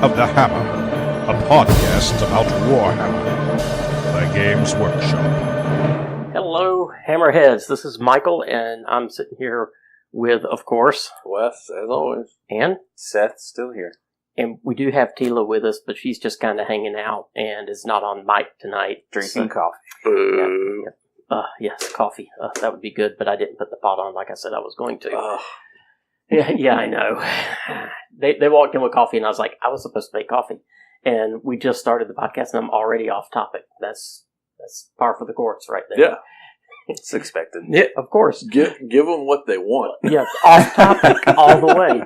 of the Hammer, a podcast about Warhammer, the Games Workshop. Hello, Hammerheads. This is Michael, and I'm sitting here with, of course, Wes, as always. and Seth's still here. And we do have Tila with us, but she's just kind of hanging out and is not on mic tonight. Drinking coffee. Yes, coffee. That would be good, but I didn't put the pot on like I said I was going to. Yeah, I know. They walked in with coffee, and I was like, I was supposed to make coffee. And we just started the podcast, and I'm already off topic. That's par for the course right there. Yeah. It's expected. Yeah, of course. Give them what they want. Yeah, off topic all the way.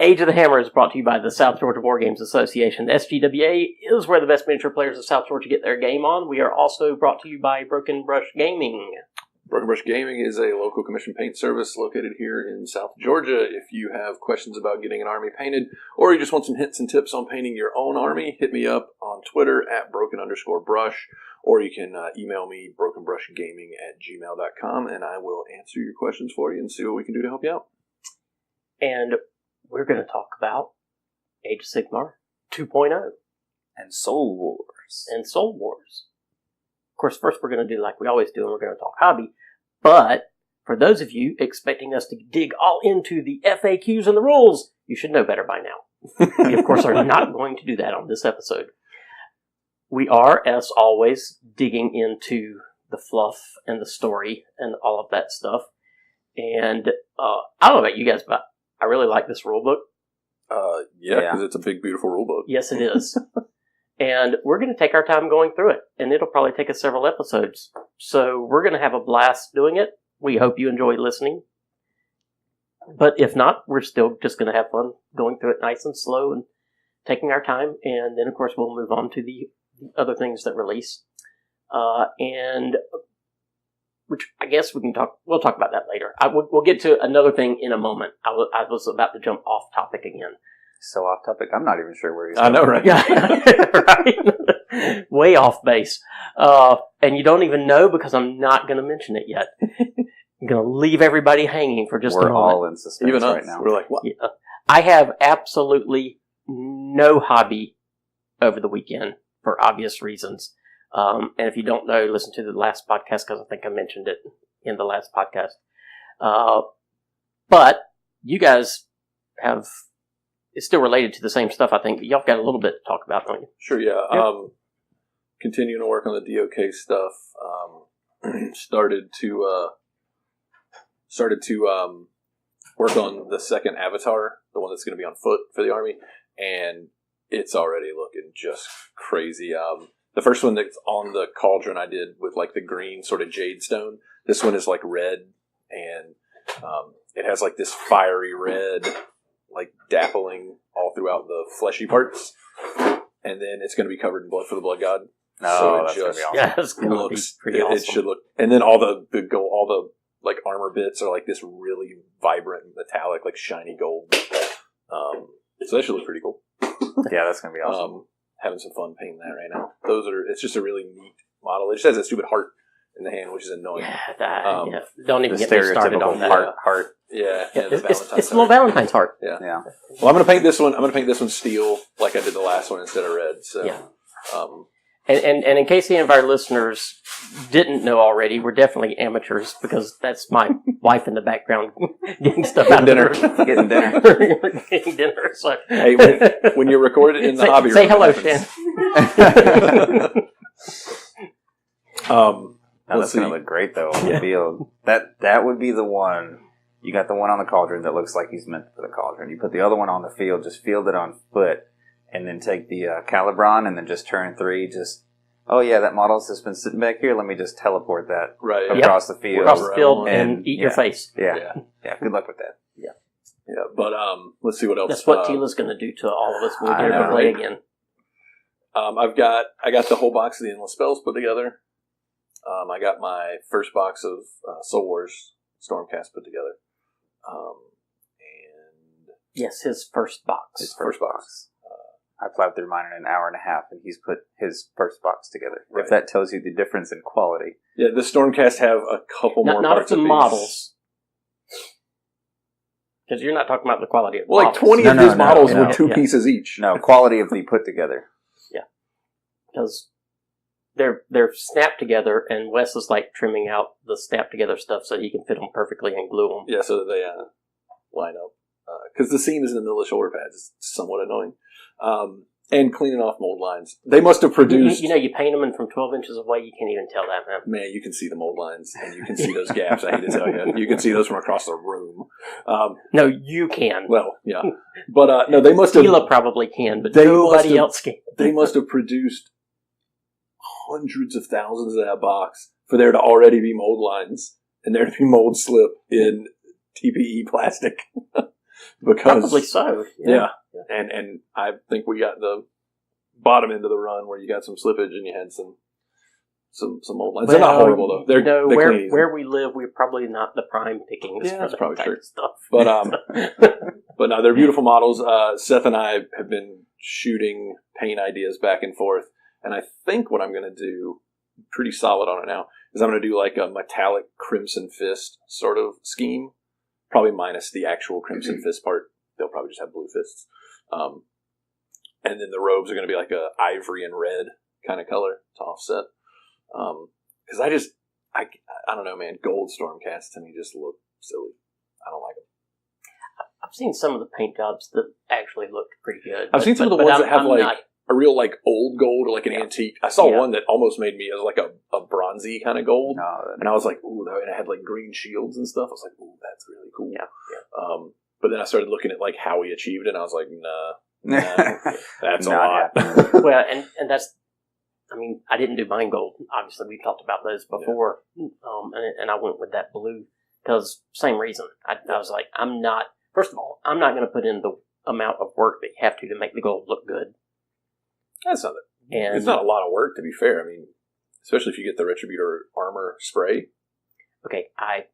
Age of the Hammer is brought to you by the South Georgia War Games Association. The SGWA is where the best miniature players of South Georgia get their game on. We are also brought to you by Broken Brush Gaming. Broken Brush Gaming is a local commission paint service located here in South Georgia. If you have questions about getting an army painted, or you just want some hints and tips on painting your own army, hit me up on Twitter at broken_brush, or you can email me brokenbrushgaming@gmail.com, and I will answer your questions for you and see what we can do to help you out. And we're going to talk about Age of Sigmar 2.0 And Soul Wars. and Soul Wars. Of course, first we're going to do like we always do, and we're going to talk hobby. But for those of you expecting us to dig all into the FAQs and the rules, you should know better by now. We, of course, are not going to do that on this episode. We are, as always, digging into the fluff and the story and all of that stuff. And I don't know about you guys, but I really like this rule book. Yeah, because it's a big, beautiful rule book. Yes, it is. And we're going to take our time going through it. And it'll probably take us several episodes. So we're going to have a blast doing it. We hope you enjoy listening. But if not, we're still just going to have fun going through it nice and slow and taking our time. And then, of course, we'll move on to the other things that release. And which I guess we'll talk about that later. We'll get to another thing in a moment. I was about to jump off topic again. So off topic, I'm not even sure where he's I know, right? Yeah, right. Way off base. And you don't even know because I'm not going to mention it yet. I'm going to leave everybody hanging for just a moment. We're all in suspense Even us, right now. we're like, what? Yeah. I have absolutely no hobby over the weekend for obvious reasons. And if you don't know, listen to the last podcast because I think I mentioned it in the last podcast. But you guys have, it's still related to the same stuff, I think. But y'all got a little bit to talk about, don't you? Sure, yeah. Yep. Continuing to work on the DOK stuff. Started to work on the second avatar, the one that's going to be on foot for the army, and it's already looking just crazy. The first one that's on the cauldron I did with like the green sort of jade stone. This one is like red, and it has like this fiery red, like dappling all throughout the fleshy parts, and then it's going to be covered in blood for the blood god. Oh, that's going to be awesome. Yeah, it's going to be pretty awesome. It should look, and then all the like armor bits are like this really vibrant metallic, like shiny gold. So that should look pretty cool. Yeah, that's going to be awesome. Having some fun painting that right now. It's just a really neat model. It just has a stupid heart in the hand, which is annoying. Yeah, don't even The get me started on that. heart. Yeah, It's a little Valentine's heart. Yeah. Yeah. Well, I'm going to paint this one. I'm going to paint this one steel, like I did the last one instead of red. So, Yeah. And in case any of our listeners didn't know already, we're definitely amateurs because that's my wife in the background getting stuff out of dinner. Getting dinner. Getting dinner. So. Hey, when you record it in the hobby room, say hello, it happens. Shan. That's going to look great, though, on the field. That would be the one. You got the one on the cauldron that looks like he's meant for the cauldron. You put the other one on the field, just field it on foot, and then take the Calibron and then just turn 3. Oh yeah, that model's just been sitting back here. Let me just teleport that across the field. Across the field and eat your face. Yeah. Good luck with that. Yeah, but let's see what else. That's what Tila's going to do to all of us when we get her to play again. I got the whole box of the Endless Spells put together. I got my first box of Soul Wars Stormcast put together. And yes, his first box. I plowed through mine in an hour and a half, and he's put his first box together. Right. If that tells you the difference in quality. Yeah, the Stormcast have a couple more not parts of the of models. Because you're not talking about the quality of Well, like models. 20 of his models were 2 pieces each. No, quality of the put together. Yeah. Because they're snapped together, and Wes is like trimming out the snapped together stuff so he can fit them perfectly and glue them. Yeah, so that they line up. Because the seam is in the middle of shoulder pads. It's somewhat annoying. And cleaning off mold lines. They must have produced... You paint them, and from 12 inches away, you can't even tell that, man. Man, you can see the mold lines, and you can see those gaps. I hate to tell you. You can see those from across the room. No, you can. Well, yeah. But, no, they must have... Tila probably can, but nobody else can. They must have produced hundreds of thousands of that box for there to already be mold lines, and there to be mold slip in TPE plastic. Because, probably so. Yeah. And I think we got the bottom end of the run where you got some slippage and you had some mold lines. They're not horrible though. They're where we live, we're probably not the prime pickings for that's probably that true. type of stuff. But no, they're beautiful models. Seth and I have been shooting paint ideas back and forth, and I think what I'm going to do, pretty solid on it now, is I'm going to do like a metallic Crimson Fist sort of scheme. Probably minus the actual Crimson Fist part. They'll probably just have blue fists. And then the robes are going to be like a ivory and red kind of color to offset. Because I don't know, man. Gold Stormcasts to me just look silly. I don't like them. I've seen some of the paint jobs that actually looked pretty good. I've seen some of the ones that have a real like old gold or like an antique. I saw one that almost made me as like a bronzy kind of gold, and I was like, ooh, and it had like green shields and stuff. I was like, ooh, that's really cool. Yeah. But then I started looking at like how he achieved it, and I was like, nah, that's a lot. Well, and that's, I mean, I didn't do mine gold. Obviously, we talked about those before, and I went with that blue because same reason. I was like, first of all, I'm not going to put in the amount of work that you have to make the gold look good. That's not it. And it's not a lot of work, to be fair. I mean, especially if you get the Retributor armor spray. Okay, I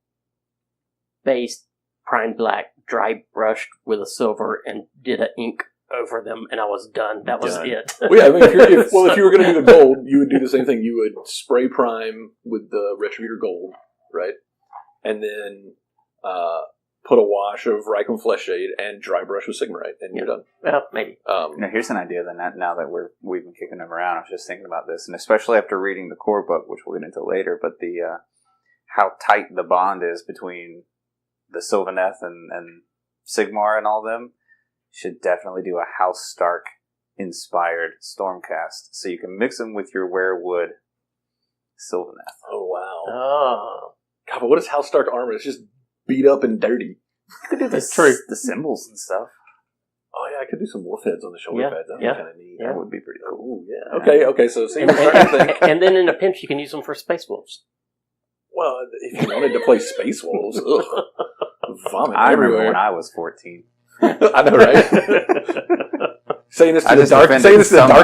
based primed black, dry brushed with a silver, and did an ink over them, and I was done. That was it. Well, yeah, I mean, if you were going to do the gold, you would do the same thing. You would spray prime with the Retributor gold, right? And then put a wash of Reichum Flesh Shade and dry brush with Sigmarite, and you're done. Well, maybe. Now, here's an idea then, now that we've been kicking them around. I was just thinking about this, and especially after reading the core book, which we'll get into later, but the how tight the bond is between the Sylvaneth and Sigmar and all them, should definitely do a House Stark inspired Stormcast, so you can mix them with your Werewood Sylvaneth. Oh, wow. Oh. God, but what is House Stark armor? It's just beat up and dirty. That's true. The symbols and stuff. Oh, yeah, I could do some wolf heads on the shoulder pads. That would be kind of neat. That would be pretty cool. Yeah. Okay, so see, and then in a pinch, you can use them for Space Wolves. Well, if you wanted to play Space Wolves, vomit I everywhere. remember when I was 14. I know, right? Saying this to the Dark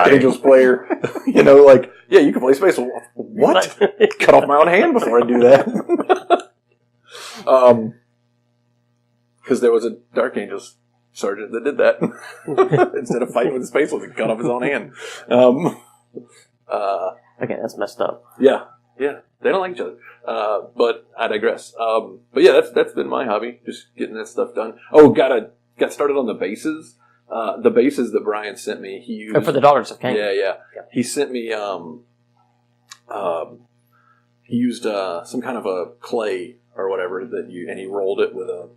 Angels player, like, yeah, you can play Space Wolf. What? Cut off my own hand before I do that. Because there was a Dark Angels sergeant that did that. Instead of fighting with the Space Wolf, he cut off his own hand. Okay, that's messed up. Yeah, they don't like each other. But I digress. But yeah, that's been my hobby, just getting that stuff done. Oh, got started on the bases. The bases that Brian sent me, he used for the Daughters of Cain. Yeah. He sent me. He used some kind of a clay or whatever and he rolled it with a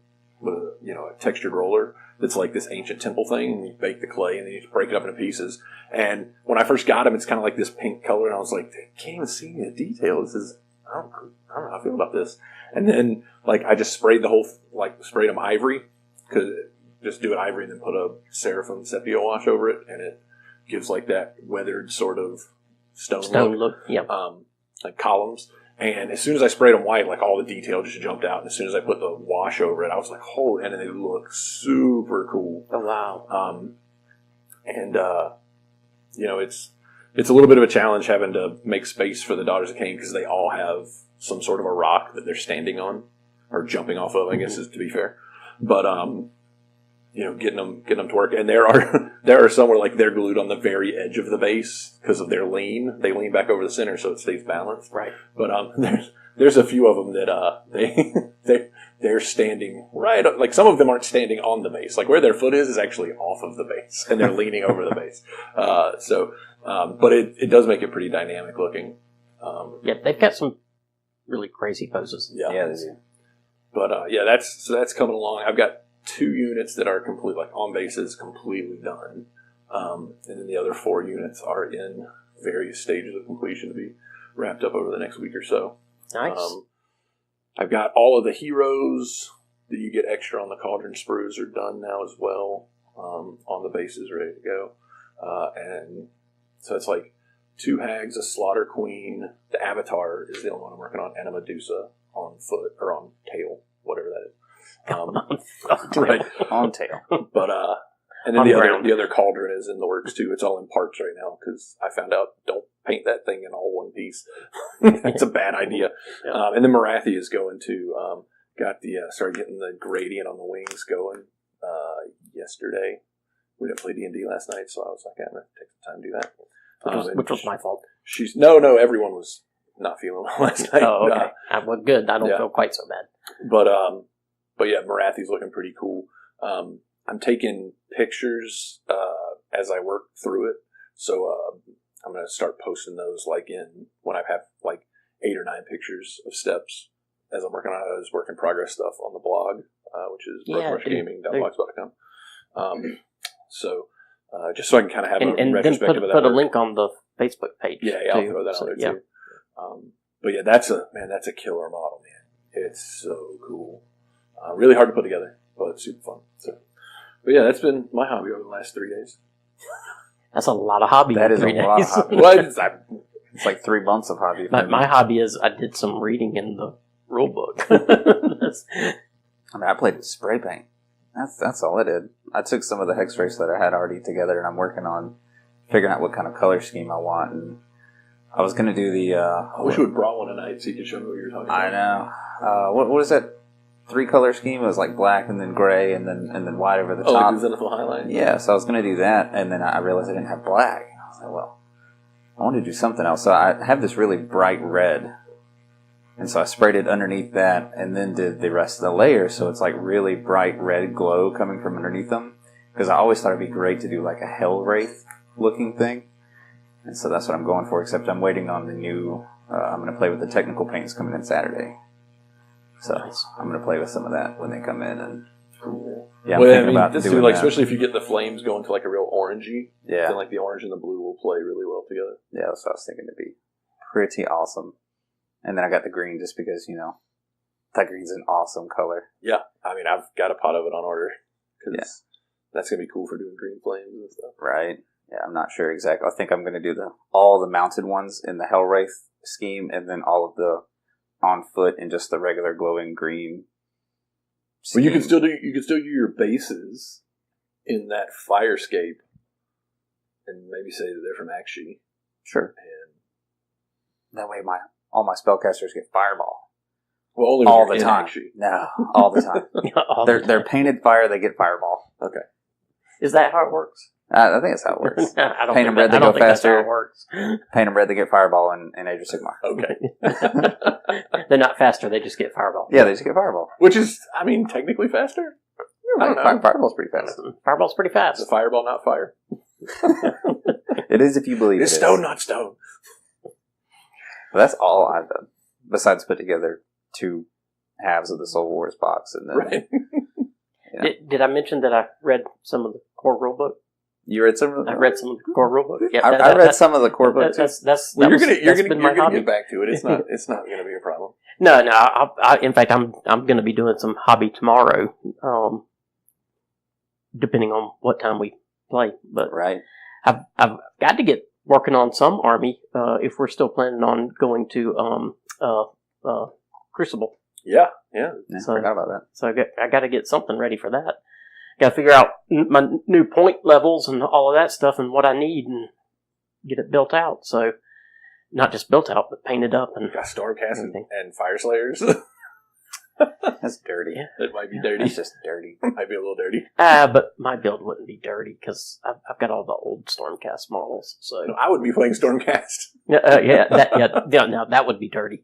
textured roller that's like this ancient temple thing, and you bake the clay and then you just break it up into pieces. And when I first got him, it's kind of like this pink color, and I was like, I can't even see any detail. This is I don't know how I feel about this. And then like I just sprayed sprayed them ivory, because just do it ivory and then put a Seraphim Sepia wash over it, and it gives like that weathered sort of stone look. Yeah. Like columns. And as soon as I sprayed them white, like all the detail just jumped out. And as soon as I put the wash over it, I was like, holy, and they look super cool. Oh, wow. It's a little bit of a challenge having to make space for the Daughters of Cain, because they all have some sort of a rock that they're standing on or jumping off of, I guess, is to be fair. But, getting them to work. And there are some where like they're glued on the very edge of the base because of their lean. They lean back over the center so it stays balanced. Right. But there's a few of them that they're standing right, like some of them aren't standing on the base. Like where their foot is actually off of the base, and they're leaning over the base. But it does make it pretty dynamic looking. Yeah, they've got some really crazy poses. Yeah, Yeah, they do. But that's coming along. I've got 2 units that are complete, like on bases, completely done, and then the other 4 units are in various stages of completion to be wrapped up over the next week or so. Nice. I've got all of the heroes that you get extra on the Cauldron sprues are done now as well, on the bases, ready to go. And so it's like 2 hags, a slaughter queen, the avatar is the only one I'm working on, and a Medusa on foot, or on tail, whatever that is. Right. On tail. But, and then On the other cauldron is in the works too. It's all in parts right now because I found out don't paint that thing in all one piece. It's a bad idea. Yeah. And then Marathi is going to started getting the gradient on the wings going yesterday. We didn't play D&D last night, so I was like, I'm gonna take some time to do that. Which was my fault. No, everyone was not feeling well last night. Oh, okay. Well, good. I don't feel quite so bad. But yeah, Marathi's looking pretty cool. I'm taking pictures as I work through it, so I'm going to start posting those when I have like 8 or 9 pictures of steps as I'm working on it. As work in progress stuff on the blog, which is brokenrushgaming.blogspot.com. So just so I can kind of have a retrospective of that. Put a work. link on the Facebook page. Yeah, I'll throw that on there too. But yeah, that's a killer model, man. It's so cool. Really hard to put together, but super fun. So, but yeah, that's been my hobby over the last 3 days. That's a lot of hobby. That is a lot of hobby. Well, it's like 3 months of hobby. My hobby is I did some reading in the rule book. I played with spray paint. That's all I did. I took some of the hex race that I had already together, and I'm working on figuring out what kind of color scheme I want. And I was going to do the... I wish you would brought one tonight so you could show me what you're talking about. I know. What is that 3-color scheme? It was like black and then gray and then white over the top. Oh, the zenithal highlight? Yeah, so I was going to do that, and then I realized I didn't have black. I was like, well, I want to do something else. So I have this really bright red, and so I sprayed it underneath that and then did the rest of the layers, so it's like really bright red glow coming from underneath them, because I always thought it'd be great to do like a Hell Wraith looking thing, and so that's what I'm going for, except I'm waiting on the new, I'm going to play with the technical paints coming in Saturday. So I'm going to play with some of that when they come in, and yeah, I'm thinking about doing that. Especially if you get the flames going to like a real orangey. Yeah, then like the orange and the blue will play really well together. Yeah, that's what I was thinking. It'd be pretty awesome. And then I got the green just because that green's an awesome color. Yeah, I mean I've got a pot of it on order because that's gonna be cool for doing green flames and stuff. Right. Yeah, I'm not sure exactly. I think I'm going to do all the mounted ones in the Hellwraith scheme, and then all of the on foot in just the regular glowing green scheme. Well, you can still do your bases in that Firescape, and maybe say that they're from Akshi. Sure. And that way, all my spellcasters get Fireball. Well, only all the time. Akshi. No, all the time. They're painted fire. They get Fireball. Okay. Is that how it works? I think that's how it works. I don't Paint them red, they go faster. That's how it works. Paint them red, they get Fireball in Age of Sigmar. Okay. They're not faster, they just get Fireball. Yeah, they just get Fireball. Which is, I mean, technically faster. I don't know. Fireball's pretty fast. Fireball's pretty fast. Is a fireball not fire? It is if you believe it's it stone, is. not stone. But that's all I've done. Besides put together 2 halves of the Soul Wars box. And then, right. Did I mention that I read some of the core rulebook? You read some of the... I read some of the core rulebook. Yeah, I read some of the core book too. You're gonna get back to it. It's not gonna be a problem. No. In fact, I'm gonna be doing some hobby tomorrow, depending on what time we play. But right, I've got to get working on some army if we're still planning on going to Crucible. Yeah. So, I forgot about that. So I got to get something ready for that. Got to figure out my new point levels and all of that stuff and what I need and get it built out. So, not just built out, but painted up. And got Stormcast and Fire Slayers. That's dirty. Yeah. It might be dirty. It's just dirty. Might be a little dirty. But my build wouldn't be dirty because I've got all the old Stormcast models. So I would be playing Stormcast. now that would be dirty.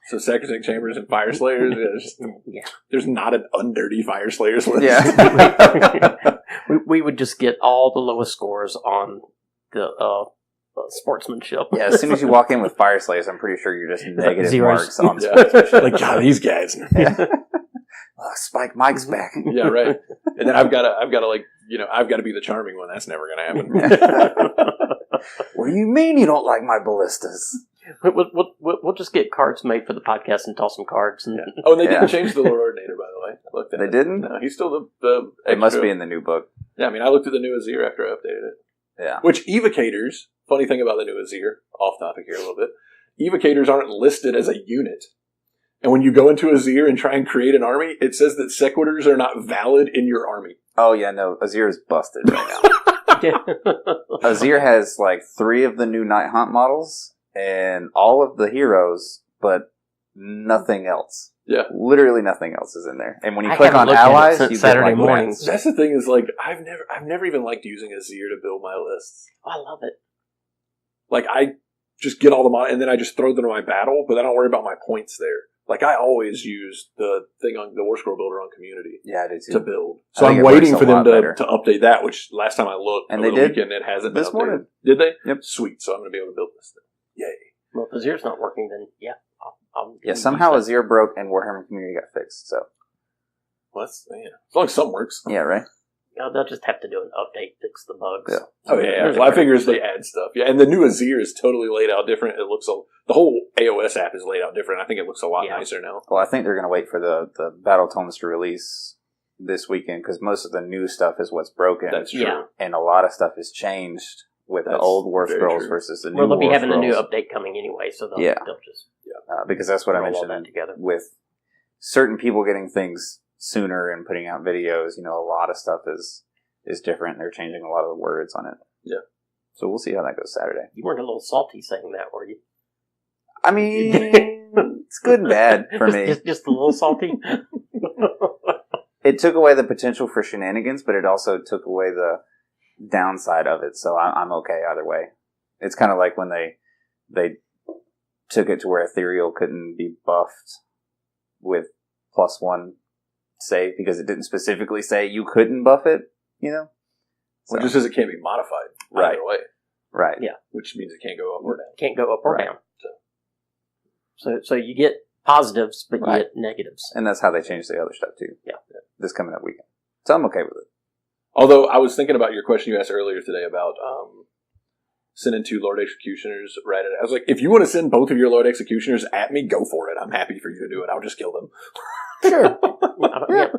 So Sacrosanct Chambers and Fire Slayers. Yeah. There's not an undirty Fire Slayers list. Yeah. we would just get all the lowest scores on the sportsmanship. Yeah, as soon as you walk in with Fire Slayers, I'm pretty sure you're just negative Zeros. marks on Yeah. Like, God, these guys. Spike Mike's back. Yeah, right. And then I've got to like, I've got to be the charming one. That's never going to happen. What do you mean you don't like my ballistas? We'll just get cards made for the podcast and toss some cards. And Yeah. Oh, and they didn't change the Lord Ordinator, by the way. I looked at They it. didn't? No, he's still the It must extra- be in the new book. Yeah, I mean, I looked at the new Azir after I updated it. Yeah. Which evocators, funny thing about the new Azir, off topic here a little bit, evocators aren't listed as a unit. And when you go into Azir and try and create an army, it says that sequitors are not valid in your army. Oh, yeah, no. Azir is busted right now. Azir has like 3 of the new Night Hunt models and all of the heroes, but nothing else. Yeah. Literally nothing else is in there. And when you I click haven't on looked at it allies, since you Saturday get like morning. lands. That's the thing is, like, I've never even liked using Azir to build my lists. I love it. Like, I just get all the mod, and then I just throw them to my battle, but I don't worry about my points there. Like, I always use the thing on the War Scroll Builder on Community Yeah, I do too. to build. I So think I'm it works waiting a for them lot to better. update that, which last time I looked And over they the did weekend, it hasn't been this updated. morning. Did they? Yep. Sweet. So I'm going to be able to build this thing. Yay. Well, if Azir's not working, then yeah. I'll Yeah, use somehow that. Azir broke and Warhammer Community got fixed. So Well, that's, yeah. As long as something works. yeah, right. They'll just have to do an update, fix the bugs. Yeah. Oh, yeah. There's a Well, I great- figure as they add stuff. Yeah, and the new Azir is totally laid out different. It looks the whole AOS app is laid out different. I think it looks a lot Yeah. nicer now. Well, I think they're going to wait for the Battle Tomes to release this weekend because most of the new stuff is what's broken, That's true. Yeah. and a lot of stuff is changed with the That's old War very Scrolls true. versus the new Well, they'll be War having a new Scrolls. update coming anyway, so they'll Yeah. just Because that's what I roll all that mentioned together. with certain people getting things sooner and putting out videos. A lot of stuff is different. They're changing a lot of the words on it. Yeah. So we'll see how that goes Saturday. You weren't a little salty saying that, were you? I mean, it's good and bad for me. Just a little salty. It took away the potential for shenanigans, but it also took away the downside of it. So I'm okay either way. It's kind of like when they took it to where Ethereal couldn't be buffed with +1 save because it didn't specifically say you couldn't buff it. So, Well, just as it can't be modified Right. either way, right. Yeah. which means it can't go up or down. Can't go up or Right. down. So you get positives, but you Right. get negatives. And that's how they changed the other stuff too. Yeah. This coming up weekend. So I'm okay with it. Although I was thinking about your question you asked earlier today about sending 2 Lord Executioners right at it. I was like, if you want to send both of your Lord Executioners at me, go for it. I'm happy for you to do it. I'll just kill them. Sure.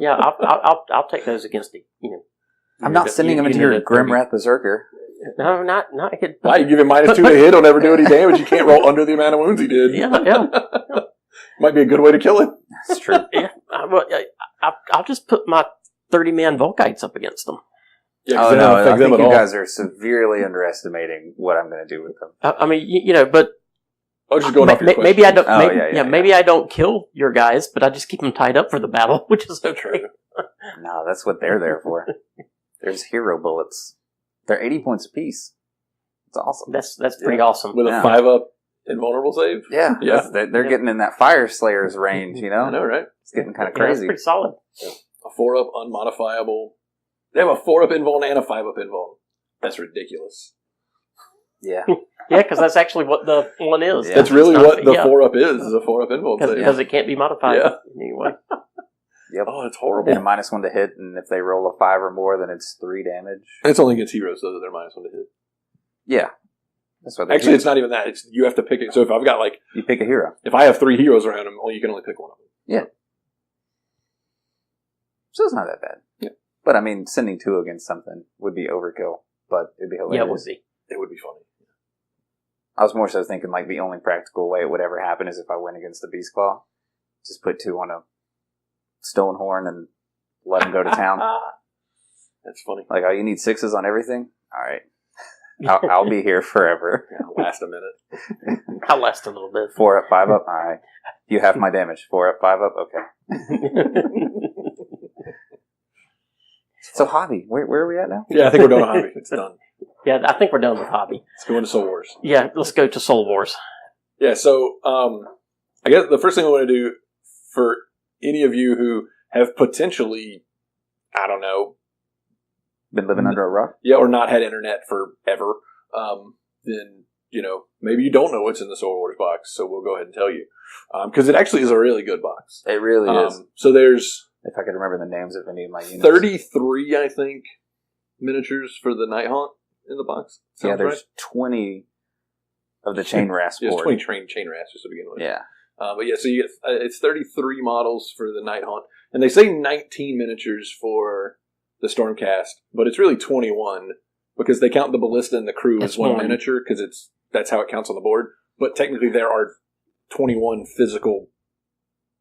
Yeah. I'll take those against the. I'm not sending them into your Grimwrath Berserker. No, not good. Why? You give him -2 to hit, he'll never do any damage. You can't roll under the amount of wounds he did. Yeah. Might be a good way to kill him. That's true. Yeah. I'll just put my 30-man Volkites up against them. Yeah, 'cause Oh they don't no, I affect them think at you all. guys are severely underestimating what I'm going to do with them. I mean, but I was just going off your question. maybe I don't. Oh, maybe, yeah. maybe I don't kill your guys, but I just keep them tied up for the battle, which is okay. True. No, that's what they're there for. There's hero bullets. They're 80 points apiece. It's awesome. That's pretty awesome. With a Yeah. 5-up invulnerable save? Yeah, Yeah. They're getting in that Fire Slayer's range, I know, right? It's getting kind of Yeah, that's crazy. pretty solid. A 4-up unmodifiable. They have a 4-up invuln and a 5-up invuln. That's ridiculous. Yeah. Yeah, because that's actually what the one is. Yeah. That's really It's not- what the yeah. 4-up is a 4-up invuln save. Because it can't be modified Yeah. anyway. Yep. Oh, it's horrible. And a -1 to hit, and if they roll a 5 or more, then it's 3 damage. It's only against heroes, though, that they're -1 to hit. Yeah. That's what they Actually, do. it's not even that. It's you have to pick it. So if I've got, You pick a hero. if I have 3 heroes around them, you can only pick one of them. So it's not that bad. Yeah. But I mean, sending 2 against something would be overkill, but it'd be hilarious. Yeah, it would be. It would be funny. I was more so thinking the only practical way it would ever happen is if I went against the Beast Claw. Just put 2 on a Stone Horn and let him go to town. That's funny. Oh, you need 6s on everything? All right. I'll be here forever. Yeah, last a minute. I'll last a little bit. 4 up, 5 up? All right. You have my damage. 4 up, 5 up? Okay. So, hobby. Where are we at now? Yeah, I think we're done with hobby. It's done. Yeah, I think we're done with hobby. Let's go into Soul Wars. Yeah, let's go to Soul Wars. Yeah, so I guess the first thing I want to do for any of you who have potentially, I don't know, Been living under a rock? yeah, or not had internet forever, then, maybe you don't know what's in the Soul Wars box, so we'll go ahead and tell you. Because it actually is a really good box. It really is. So there's... If I could remember the names of any of my units. 33, I think, miniatures for the Night Haunt in the box. Yeah, Sounds there's right? 20 of the chain rasp There's board. 20 chain rasps to begin with. Yeah. But yeah, so you get, it's 33 models for the Night Haunt. And they say 19 miniatures for the Stormcast, but it's really 21 because they count the ballista and the crew That's as one one. miniature because that's how it counts on the board. But technically there are 21 physical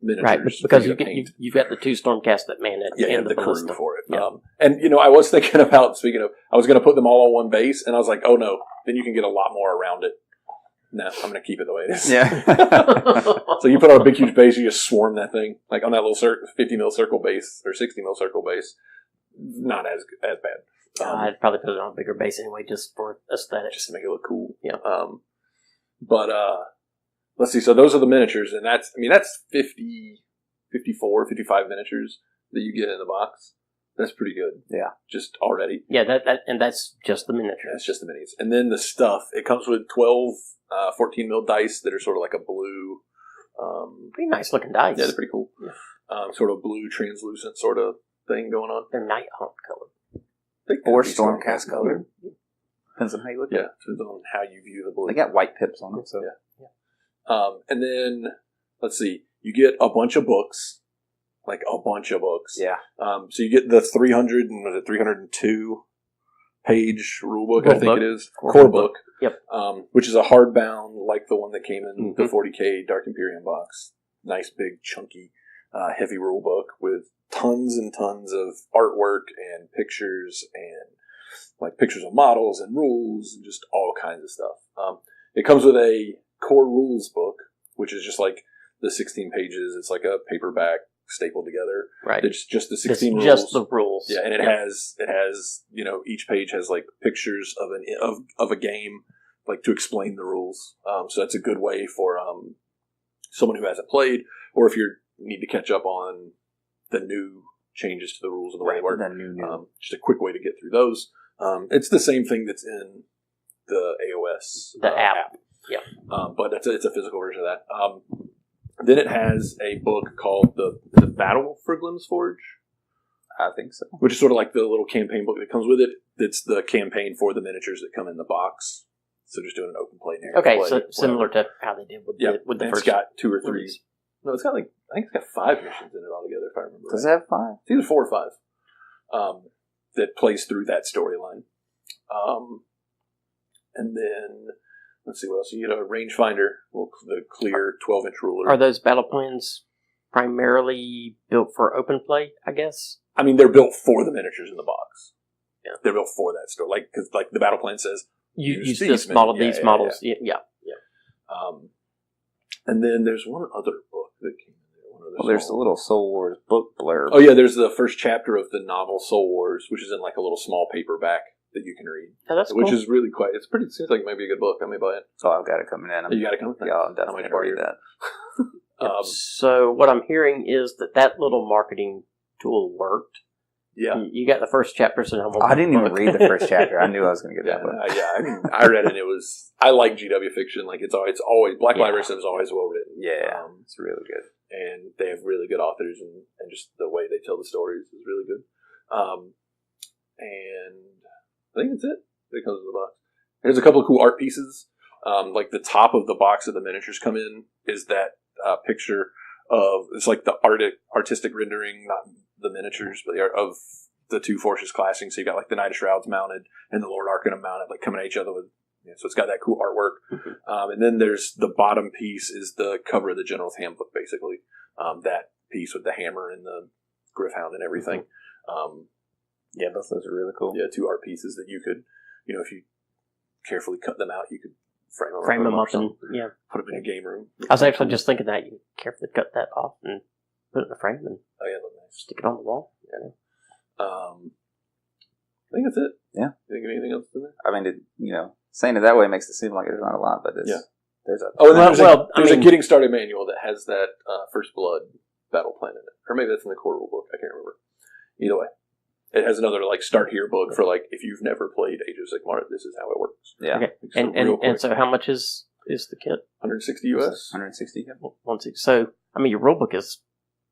miniatures. Right, because that paint. you've got the 2 Stormcast that man it and the crew ballista. for it. Yeah. And I was thinking about, speaking of, I was going to put them all on one base, and I was like, oh no, then you can get a lot more around it. No, I'm going to keep it the way it is. Yeah. So you put on a big, huge base, you just swarm that thing, like on that little 50 mil circle base, or 60 mil circle base. Not as bad. I'd probably put it on a bigger base anyway, just for aesthetics. Just to make it look cool. Yeah. But let's see, so those are the miniatures, and that's 54, 55 miniatures that you get in the box. That's pretty good. Yeah. Just already. Yeah, that's just the miniature. Yeah, it's just the minis. And then the stuff, it comes with 12 14 mil dice that are sort of like a blue. Pretty nice looking dice. Yeah, they're pretty cool. Sort of blue, translucent sort of thing going on. They're Night Haunt color. Or Stormcast color. Depends on how you look at Yeah, it. depends on how you view the blue. They got white pips on them. So. Yeah. And then, let's see, you get a bunch of books. Like a bunch of books. Yeah. So you get the 302 page rule book, Core I think book. it is. Core book. Yep. Which is a hardbound, like the one that came in the Mhm. 40K Dark Imperium box. Nice, big, chunky, heavy rule book with tons and tons of artwork and pictures and like pictures of models and rules and just all kinds of stuff. It comes with a core rules book, which is just like the 16 pages. It's like a paperback stapled together. Right. It's just the It's 16 rules. just the rules. Yeah, and it has each page has like pictures of a game, like to explain the rules. So that's a good way for someone who hasn't played, or if you need to catch up on the new changes to the rules and the way they work. The new. Just a quick way to get through those. It's the same thing that's in the AOS The app. Yeah. but it's a physical version of that. Then it has a book called the Battle for Glim's Forge, I think so. which is sort of like the little campaign book that comes with it. It's the campaign for the miniatures that come in the box. So just doing an open play narrative. Okay, play, so whatever. similar to how they did with the And first. it's got 2 or 3. release. No, it's got I think it's got 5 missions in it altogether, if I remember. Does right. it have 5? It's either 4 or 5 that plays through that storyline. And then, let's see what else. You get a rangefinder, the clear 12-inch ruler. Are those battle plans primarily built for open play, I guess? I mean, they're built for the miniatures in the box. Yeah. They're built for that story. Because the battle plan says, You Use use these this model, mini- yeah, these yeah, models. Yeah. and then there's one other book that came in there. One other Well, there's the small- little Soul Wars book blurb. Oh, yeah, there's the first chapter of the novel Soul Wars, which is in like a little small paperback that you can read. Oh, that's Which cool. is really quite, it seems like it might be a good book. I may buy it. So I've got it coming in. You got it coming? Yeah, I'm How definitely much going to read are that. So what I'm hearing is that little marketing tool worked. Yeah. You got the first chapter, so now I didn't even read the first chapter. I knew I was going to get that one. I mean, I read it. It was. I like GW fiction. Like it's always Black Library stuff is always well written. Yeah, it's really good. And they have really good authors, and just the way they tell the stories is really good. And I think that's it. That comes in the box. There's a couple of cool art pieces. Like the top of the box that the miniatures come in is that picture of, it's like the artistic rendering, not the miniatures, but of the 2 forces clashing. So you got like the Knight of Shrouds mounted and the Lord Arcanum mounted, like coming at each other with. So it's got that cool artwork. Mm-hmm. And then there's the bottom piece is the cover of the General's Handbook, basically. That piece with the hammer and the Griffhound and everything. Yeah, both those are really cool. Yeah, 2 art pieces that you could, if you carefully cut them out, you could frame them up and put them in a game room. I was actually just thinking that you carefully cut that off and put it in a frame and Oh yeah, look nice. stick it on the wall. Yeah. I think that's it. Yeah. Think of anything else in there? I mean, saying it that way makes it seem like there's not a lot, but it's, Yeah. There's a there's a getting started manual that has that First Blood battle plan in it, or maybe that's in the core rule book. I can't remember. Either way, it has another like start here book for like if you've never played Age of Sigmar, this is how it works. Yeah. Okay. And so how much is the kit? 160 US. 160. So I mean, your rule book is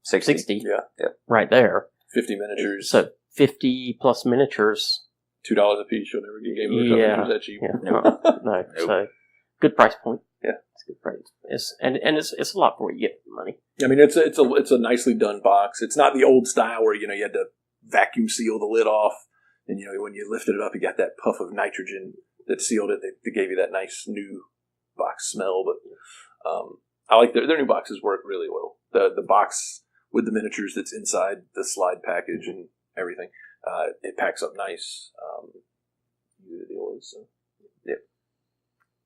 60. Yeah. Right there. 50 miniatures. So 50 plus miniatures. $2 a piece. You'll never get Game of miniatures that cheap. Yeah. No. Nope. So good price point. Yeah, it's a good price. It's a lot for what you get for money. I mean, it's a nicely done box. It's not the old style where you had to vacuum seal the lid off, and when you lifted it up, you got that puff of nitrogen that sealed it. They gave you that nice new box smell. But I like their new boxes work really well. The box with the miniatures that's inside the slide package and everything, it packs up nice. The deal is, yeah.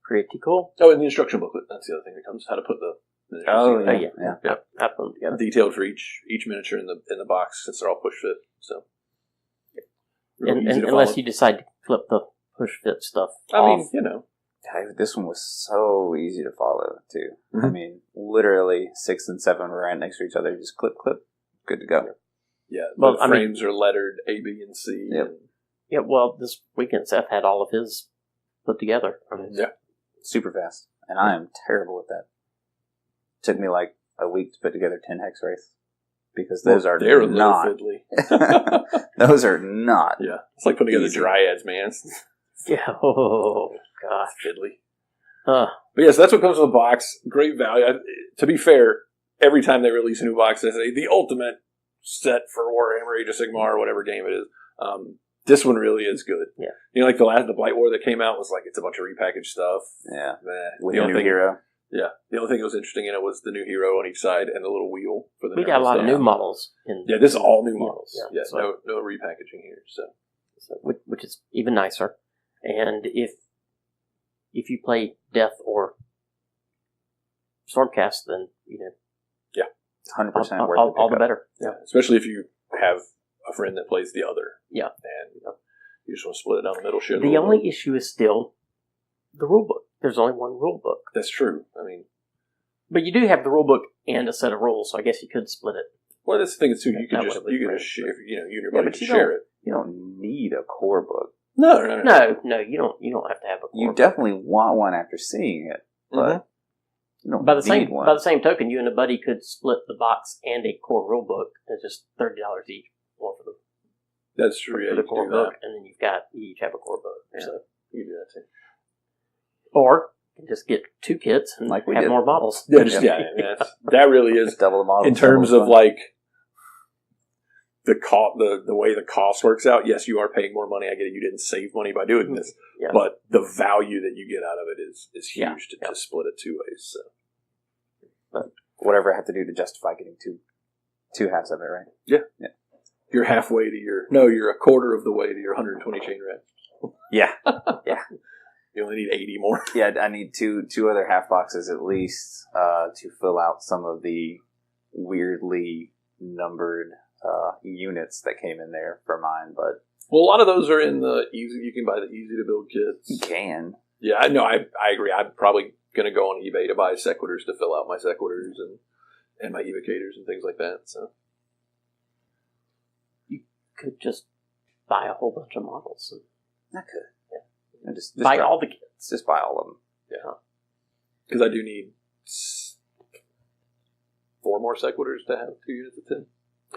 Pretty cool. Oh, and the instruction booklet. That's the other thing that comes. How to put the miniatures together. Yeah. I put them together. Detailed for each miniature in the box since they're all push fit. So, and unless you decide to flip the push fit stuff. I mean, this one was so easy to follow too. Mm-hmm. I mean, literally 6 and 7 were right next to each other. Just clip, good to go. Yeah. Well, the frames are lettered A, B, and C. Yep. Yeah. Well, this weekend Seth had all of his put together. I mean, super fast, and I am terrible at that. Took me like a week to put together 10 hex wraiths because those are not. Those are not. Yeah, it's like putting together dryads, man. Yeah. Oh gosh, fiddly. But yes, that's what comes with the box. Great value. To be fair, every time they release a new box, they say the ultimate set for Warhammer, Age of Sigmar, or whatever game it is. This one really is good. Yeah. Like the Blight War that came out was like it's a bunch of repackaged stuff. Yeah. With the new hero. Yeah. The only thing that was interesting in it was the new hero on each side and the little wheel for the. We got a lot of new models. This is all new models. Yeah. So, no repackaging here. So which is even nicer. And if you play Death or Stormcast, then 100% worth all the better. Yeah, especially if you have a friend that plays the other. Yeah, and you just want to split it down the middle. The only issue is still the rule book. There's only one rule book. That's true. I mean, but you do have the rule book and a set of rules, so I guess you could split it. Well, that's the thing too. You could just share. You and your buddy can share it. You don't need a core book. No. You don't have to have a core. You definitely want one after seeing it, but you don't by the need one. By the same token, you and a buddy could split the box and a core rule book. It's just $30 each. More for the. That's true. For the core book, and then you each have a core book. Yeah. So you do that too. Or you can just get 2 kits and like we have did. more models. Yeah, that really is double the models in terms of like the way the cost works out. Yes, you are paying more money. I get it. You didn't save money by doing this, but the value that you get out of it is huge to split it 2 ways. So, but whatever I have to do to justify getting two halves of it, right? Yeah. You're halfway to you're a quarter of the way to your 120 chain rats. Yeah. You only need 80 more. Yeah, I need two other half boxes at least to fill out some of the weirdly numbered units that came in there for mine. But a lot of those are in the easy. You can buy the easy to build kits. You can. Yeah, I know. I agree. I'm probably going to go on eBay to buy sequitors to fill out my sequitors and my evocators and things like that. So you could just buy a whole bunch of models. I could. Just buy all the kits. Just buy all of them. Yeah. Because I do need 4 more sequitors to have 2 units of 10.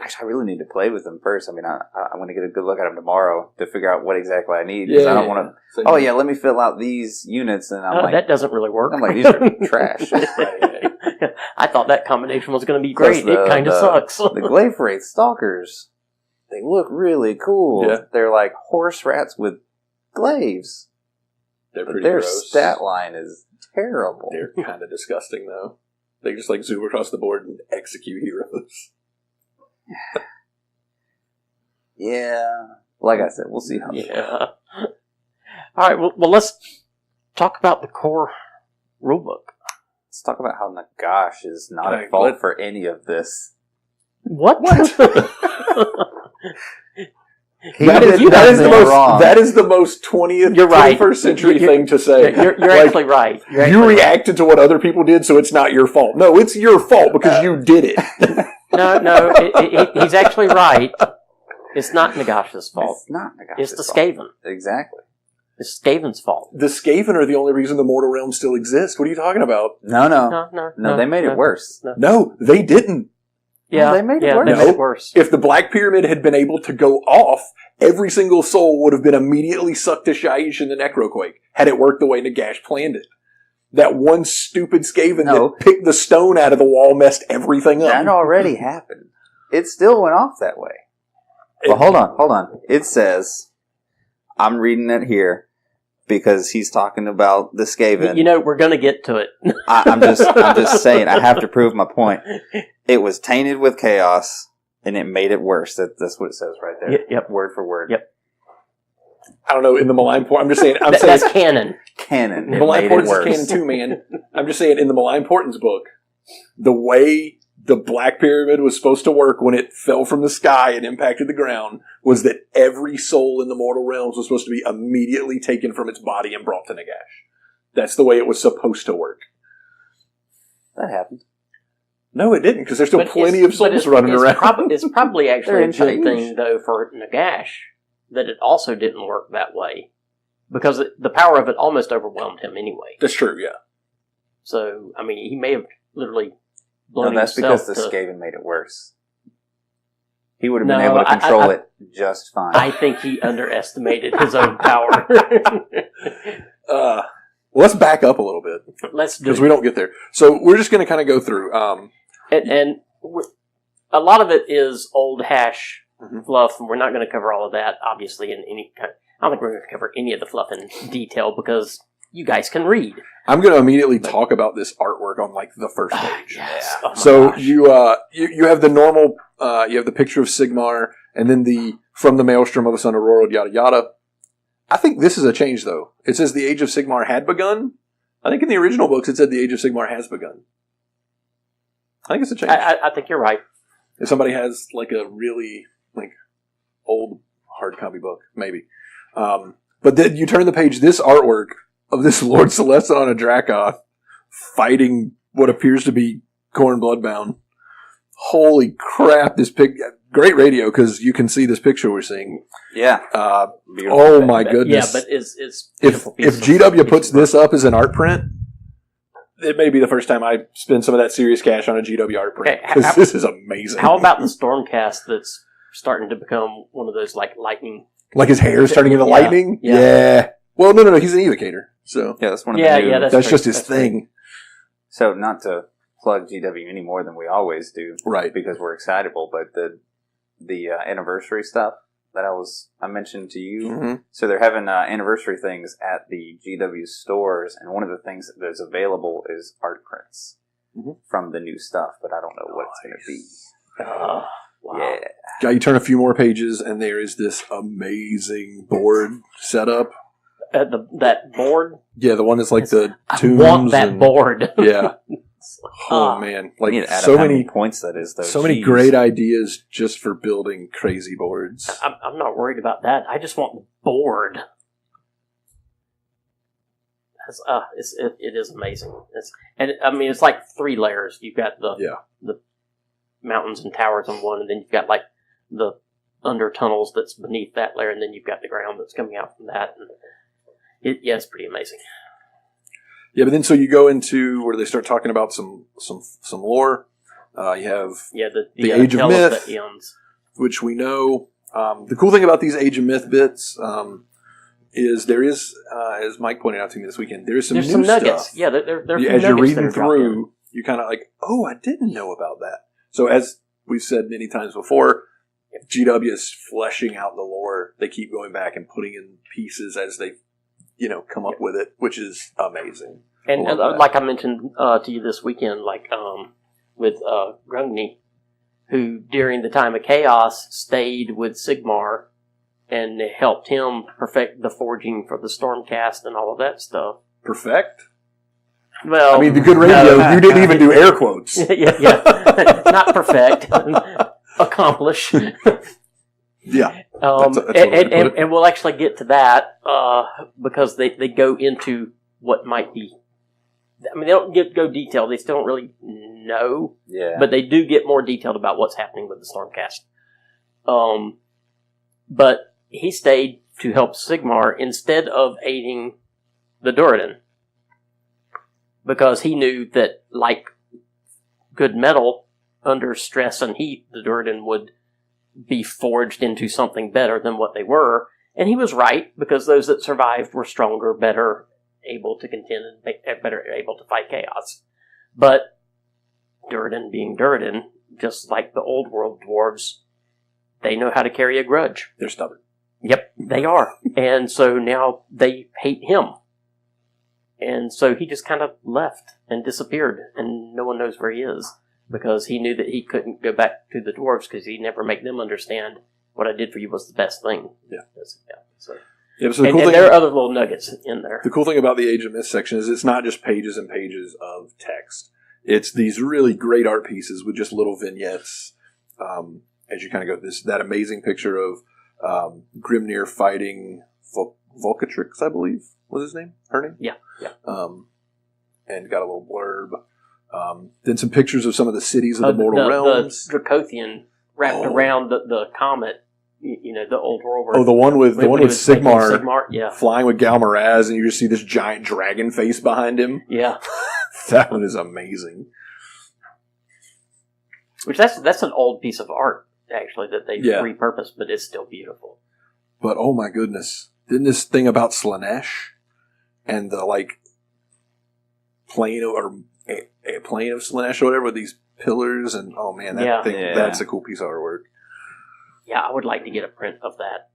Actually, I really need to play with them first. I mean, I want to get a good look at them tomorrow to figure out what exactly I need. Because I don't want to. Let me fill out these units, and I'm like, that doesn't really work. I'm like, these are trash. I thought that combination was going to be great. It kind of sucks. The Glaive Wraith Stalkers, they look really cool. Yeah. They're like horse rats with glaives. They're pretty their gross. Stat line is terrible. They're kind of disgusting, though. They just zoom across the board and execute heroes. Yeah. Like I said, we'll see how. Yeah. All right. Well, let's talk about the core rulebook. Let's talk about how Nagash is not at fault for any of this. What? That is the most 20th, You're right. 21st century thing to say. You're Like, actually right. you reacted to what other people did, so it's not your fault. No, it's your fault because you did it. No, he's actually right. It's not Nagash's fault. It's not Nagash's It's the fault. Skaven. Exactly. It's Skaven's fault. The Skaven are the only reason the mortal realm still exists. What are you talking about? No, they made it worse. No, they didn't. Yeah, they made it worse. They made it worse. If the Black Pyramid had been able to go off, every single soul would have been immediately sucked to Shaiish in the Necroquake, had it worked the way Nagash planned it. That one stupid Skaven that picked the stone out of the wall messed everything up. That already happened. It still went off that way. Well, hold on. It says, I'm reading it here because he's talking about the Skaven. You know, we're going to get to it. I'm just saying, I have to prove my point. It was tainted with chaos, and it made it worse. That's what it says right there. Yep. Word for word. Yep. I don't know, in the malign port, I'm just saying. That's canon. Canon. It Malign made it Portents worse. is canon too, man. I'm just saying, in the Malign Portents book, the way the Black Pyramid was supposed to work when it fell from the sky and impacted the ground was that every soul in the mortal realms was supposed to be immediately taken from its body and brought to Nagash. That's the way it was supposed to work. That happened. No, it didn't, because there's still plenty of souls running around. It's probably actually a They're in good thing, though, for Nagash that it also didn't work that way. Because the power of it almost overwhelmed him anyway. That's true, yeah. So, I mean, he may have literally blown No, that's himself because the Skaven made it worse. He would have been able to I- control it just fine. I think he underestimated his own power. Let's back up a little bit. Let's do Because it. we don't get there. So we're just going to kind of go through. And a lot of it is old hash Mhm. fluff, and we're not going to cover all of that, obviously, in any kind. I don't think we're going to cover any of the fluff in detail because you guys can read. I'm going to immediately talk about this artwork on like the first page. Yes. Oh my So gosh. you have the normal, you have the picture of Sigmar, and then the from the maelstrom of a son of Rorod, yada yada. I think this is a change, though. It says the Age of Sigmar had begun. I think in the original books it said the Age of Sigmar has begun. I think it's a change. I think you're right. If somebody has like a really like old hard copy book, maybe. But then you turn the page, this artwork of this Lord Celestin on a Dracoth fighting what appears to be Khorne Bloodbound. Holy crap, this great radio because you can see this picture we're seeing. Yeah. Oh my goodness. Yeah, but it's if GW puts this up as an art print, it may be the first time I spend some of that serious cash on a GW art print. Okay, Because this is amazing. How about the Stormcast that's starting to become one of those like lightning? Like his hair is turning into lightning? Yeah. Well, no, he's an evocator. So Yeah, that's one of Yeah, the new... yeah, that's true. just his That's thing. So, not to plug GW any more than we always do, Right. because we're excitable, but the anniversary stuff that I mentioned to you, Mhm. so they're having anniversary things at the GW stores, and one of the things that's available is art prints Mhm. from the new stuff, but I don't know what it's going to be. Wow. Yeah, you turn a few more pages, and there is this amazing board setup. That board. Yeah, the one that's like the I tombs. want that and- board. Yeah. Oh Ah. man, We like need to add so up how many points that is, though. so many Jeez. great ideas just for building crazy boards. I'm not worried about that. I just want the board. It is amazing. It's like 3 layers. You've got the mountains and towers on one, and then you've got like the under tunnels that's beneath that layer, and then you've got the ground that's coming out from that. And it's pretty amazing. Yeah, but then so you go into where they start talking about some lore. You have The Age of tale Myth. the Eons. which we know. The cool thing about these Age of Myth bits is there is, as Mike pointed out to me this weekend, there is There's new some nuggets. stuff. Yeah, there are Yeah, some as you're nuggets that reading are dropped in. through, you kind of like, oh, I didn't know about that. So as we've said many times before, GW is fleshing out the lore. They keep going back and putting in pieces as they, come up with it, which is amazing. And I love that. like I mentioned to you this weekend, with Grungni, who during the time of chaos stayed with Sigmar and helped him perfect the forging for the Stormcast and all of that stuff. Perfect. Well, I mean, the good radio, no. you didn't even do air quotes. yeah, not perfect, accomplish. Yeah. That's a way to put it. And we'll actually get to that because they go into what might be. I mean, they don't go detailed. They still don't really know. Yeah. But they do get more detailed about what's happening with the Stormcast. But he stayed to help Sigmar instead of aiding the Duradin. Because he knew that, like good metal, under stress and heat, the Duradin would be forged into something better than what they were. And he was right, because those that survived were stronger, better able to contend, and better able to fight chaos. But Duradin being Duradin, just like the old world dwarves, they know how to carry a grudge. They're stubborn. Yep, they are. And so now they hate him. And so he just kind of left and disappeared, and no one knows where he is, because he knew that he couldn't go back to the dwarves because he never make them understand what I did for you was the best thing. Yeah. So. Yeah, so the And, cool and thing, there are other little nuggets in there. the cool thing about the Age of Myth section is it's not just pages and pages of text. It's these really great art pieces with just little vignettes. As you kind of go, that amazing picture of Grimnir fighting Volcatrix, I believe was his name, her name. Yeah. And got a little blurb. Then some pictures of some of the cities of the mortal realms. The Dracothian wrapped around the comet. The old world. Oh, the one with Sigmar, yeah, flying with Galmaraz, and you just see this giant dragon face behind him. Yeah, that one is amazing. Which that's an old piece of art actually that they repurposed, but it's still beautiful. But oh my goodness, didn't this thing about Slanesh and the plane of Slanesh or whatever with these pillars and oh man, that's a cool piece of artwork. Yeah, I would like to get a print of that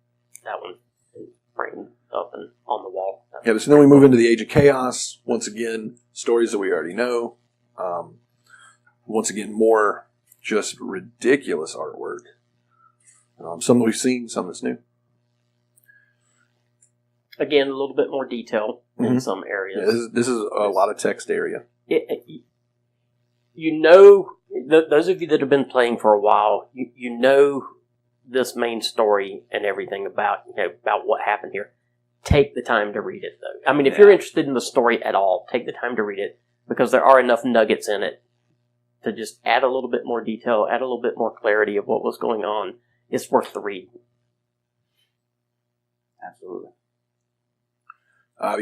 one framed up and on the wall. Yeah, so then we move into the Age of Chaos. Once again, stories that we already know. Once again, more just ridiculous artwork. Some that we've seen, some that's new. Again, a little bit more detail in some areas. Yeah, this is a lot of text area. Those of you that have been playing for a while, you know this main story and everything about what happened here. Take the time to read it, though. I mean, if you're interested in the story at all, take the time to read it, because there are enough nuggets in it to just add a little bit more detail, add a little bit more clarity of what was going on. It's worth the read. Absolutely.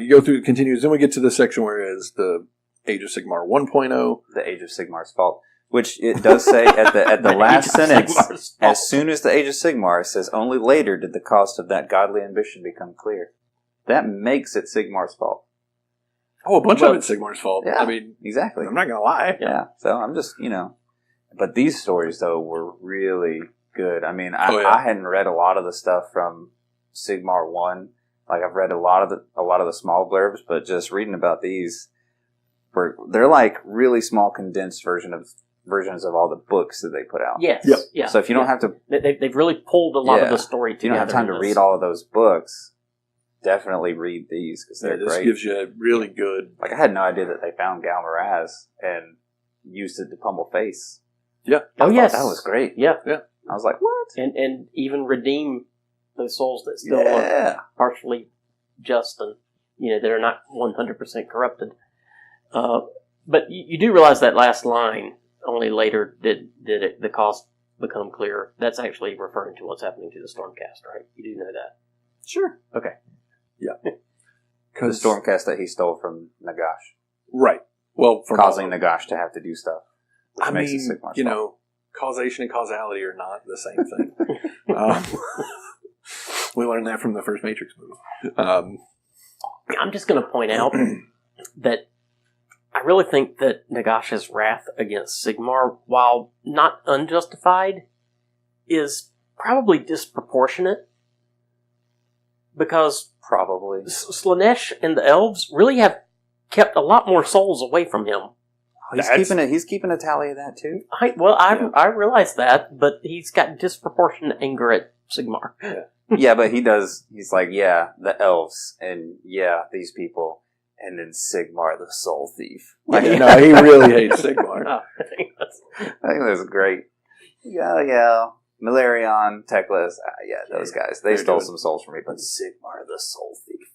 You go through, it continues, then we get to the section where it is the Age of Sigmar 1.0. The Age of Sigmar's fault. Which it does say at the last sentence, as soon as the Age of Sigmar, it says, only later did the cost of that godly ambition become clear. That makes it Sigmar's fault. Oh, a bunch of it's Sigmar's fault. Yeah, I mean, exactly. I'm not going to lie. Yeah, so I'm just, But these stories, though, were really good. I mean, I hadn't read a lot of the stuff from Sigmar 1. Like, I've read a lot of the small blurbs, but just reading about these, they're like really small condensed versions of all the books that they put out. Yes. Yep. Yeah. So if you don't have to... They've really pulled a lot of the story together. If you don't have time to read all of those books, definitely read these, because they're this great. Gives you a really good... Like, I had no idea that they found Galmaraz and used it to pummel face. Yeah. Oh, yes. That was great. Yeah. I was like, what? And even redeem those souls that still are partially just and, that are not 100% corrupted. But you do realize that last line, only later did the cost become clear. That's actually referring to what's happening to the Stormcast, right? You do know that. Sure. Okay. Yeah. The Stormcast that he stole from Nagash. Right. Well, causing Nagash to have to do stuff. I mean, causation and causality are not the same thing. We learned that from the first Matrix movie. I'm just going to point out that I really think that Nagash's wrath against Sigmar, while not unjustified, is probably disproportionate. Because probably Slanesh and the elves really have kept a lot more souls away from him. He's keeping a tally of that too. I realize that, but he's got disproportionate anger at Sigmar. Yeah, but he does. He's like, the elves, and these people, and then Sigmar, the soul thief. No, he really hates Sigmar. I think that's great. Yeah. Milarion, Teclis, those guys. They They're stole doing- some souls from me, but Sigmar the Soul Thief.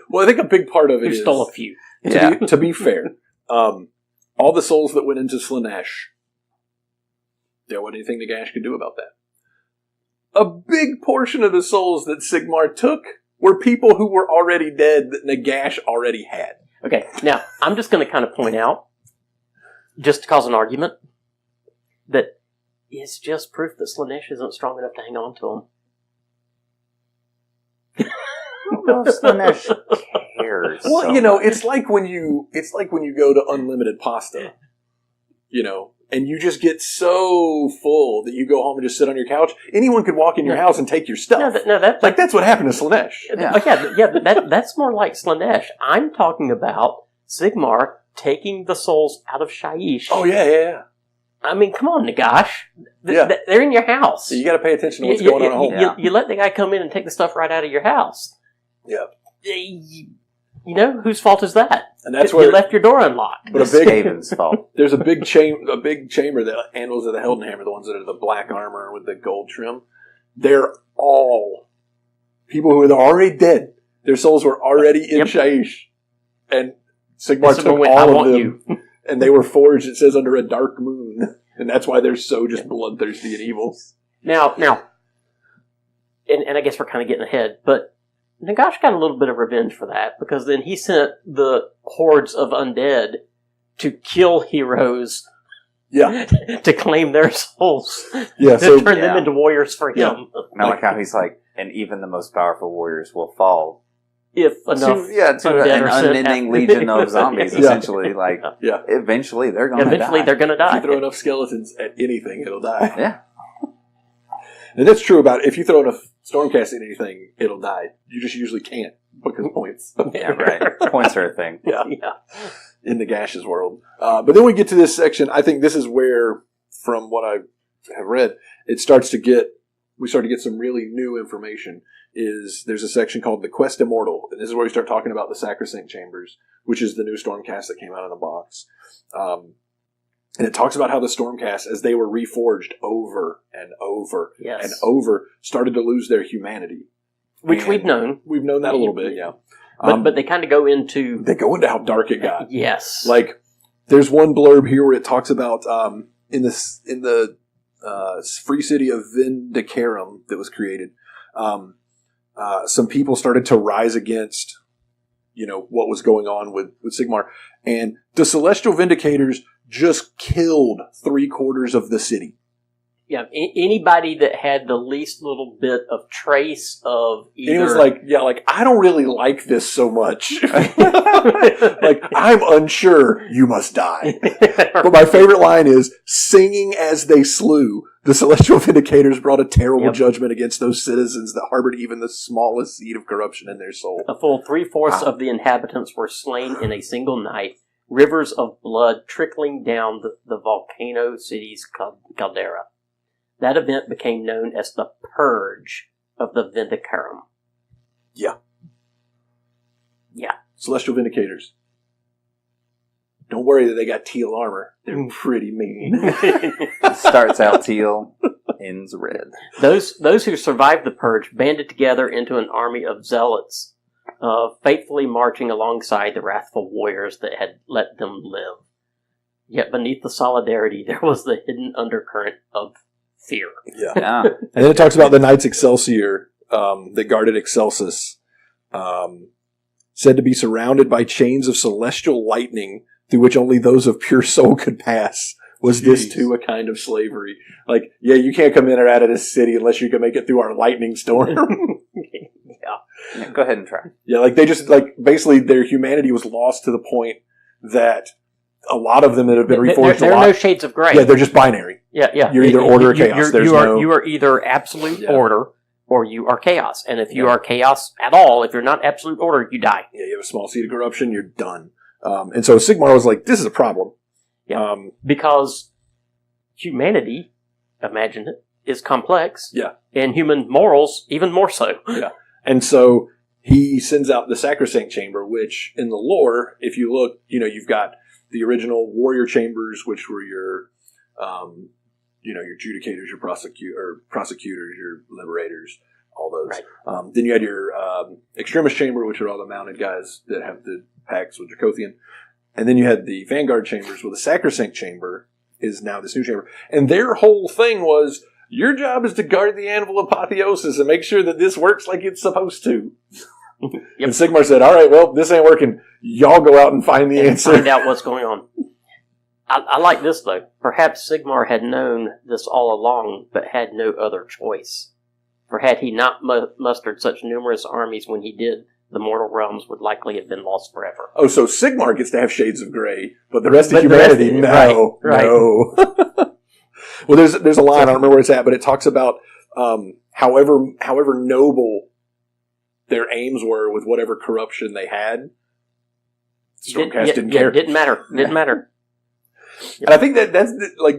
Well, I think a big part of it Who is... stole a few? To be fair, all the souls that went into Slaanesh, there wasn't anything Nagash could do about that. A big portion of the souls that Sigmar took were people who were already dead that Nagash already had. Okay, now, I'm just going to kind of point out, just to cause an argument, that it's just proof that Slaanesh isn't strong enough to hang on to him. No, Slaanesh cares. Well, so you know, much. it's like when you go to unlimited pasta, you know, and you just get so full that you go home and just sit on your couch. Anyone could walk in your house and take your stuff. That's what happened to Slaanesh. That's more like Slaanesh. I'm talking about Sigmar taking the souls out of Shaiish. Oh yeah. I mean, come on, Nagash. Yeah. They're in your house. So you got to pay attention to what's going on at home. You let the guy come in and take the stuff right out of your house. Yeah. You know, whose fault is that? And that's you where left your door unlocked. But It's Skaven's fault. There's a big chamber that handles the Heldenhammer, the ones that are the black armor with the gold trim. They're all people who are already dead. Their souls were already in Shaiish. And Sigmar took all of them. And they were forged, it says, under a dark moon. And that's why they're so just bloodthirsty and evil. Now, and I guess we're kind of getting ahead, but Nagash got a little bit of revenge for that, because then he sent the hordes of undead to kill heroes, to claim their souls, to turn them into warriors for him. And I like how he's like, and even the most powerful warriors will fall. If enough to an unending legion of zombies, essentially. Like, eventually they're going to die. Eventually they're going to die. If you throw enough skeletons at anything, it'll die. Yeah. And that's true about if you throw enough Stormcast at anything, it'll die. You just usually can't because of points. Yeah, right. Points are a thing. Yeah. In the Gash's world. But then we get to this section. I think this is where, from what I have read, we start to get some really new information. There's a section called The Quest Immortal, and this is where we start talking about the Sacrosanct Chambers, which is the new Stormcast that came out of the box. And it talks about how the Stormcast, as they were reforged over and over and over, started to lose their humanity. Which we've known. We've known that a little bit, yeah. But they kind of go into... They go into how dark it got. Yes. Like, there's one blurb here where it talks about in the free city of Vindicarum that was created, some people started to rise against, what was going on with Sigmar. And the Celestial Vindicators just killed 3/4 of the city. Yeah, anybody that had the least little bit of trace of either... And it was like, I don't really like this so much. Like, I'm unsure, you must die. But my favorite line is, singing as they slew, the Celestial Vindicators brought a terrible judgment against those citizens that harbored even the smallest seed of corruption in their soul. A full 3/4 of the inhabitants were slain in a single night, rivers of blood trickling down the volcano city's caldera. That event became known as the Purge of the Vindicarum. Yeah. Yeah. Celestial Vindicators. Don't worry that they got teal armor. They're pretty mean. Starts out teal, ends red. Those who survived the Purge banded together into an army of zealots, faithfully marching alongside the wrathful warriors that had let them live. Yet beneath the solidarity, there was the hidden undercurrent of fear. Yeah. And then it talks about the Knights Excelsior that guarded Excelsis, said to be surrounded by chains of celestial lightning through which only those of pure soul could pass. Was this too a kind of slavery? Like, you can't come in or out of this city unless you can make it through our lightning storm. Yeah, go ahead and try. Yeah, like they just, basically their humanity was lost to the point that a lot of them that have been reforged there are no shades of gray. Yeah, they're just binary. Yeah. You're either order or chaos. You are either absolute order or you are chaos. And if you are chaos at all, if you're not absolute order, you die. Yeah, you have a small seed of corruption, you're done. And so Sigmar was like, this is a problem. Yeah. Because humanity, imagine it, is complex. Yeah. And human morals, even more so. Yeah. And so he sends out the Sacrosanct Chamber, which in the lore, if you look, you've got the original warrior chambers, which were your your adjudicators, your prosecutors, your liberators, all those. Right. Then you had your extremis chamber, which are all the mounted guys that have the pacts with Dracothian. And then you had the vanguard chambers. Well, the sacrosanct chamber is now this new chamber. And their whole thing was, your job is to guard the anvil apotheosis and make sure that this works like it's supposed to. Yep. And Sigmar said, all right, well, this ain't working. Y'all go out and find the answer. Find out what's going on. I like this, though. Perhaps Sigmar had known this all along, but had no other choice. For had he not mustered such numerous armies when he did, the mortal realms would likely have been lost forever. Oh, so Sigmar gets to have shades of gray, but the rest of humanity, no. Right. No. Well, there's a line, I don't remember where it's at, but it talks about however noble their aims were with whatever corruption they had, Stormcast didn't care. It didn't matter. Didn't matter. And I think that's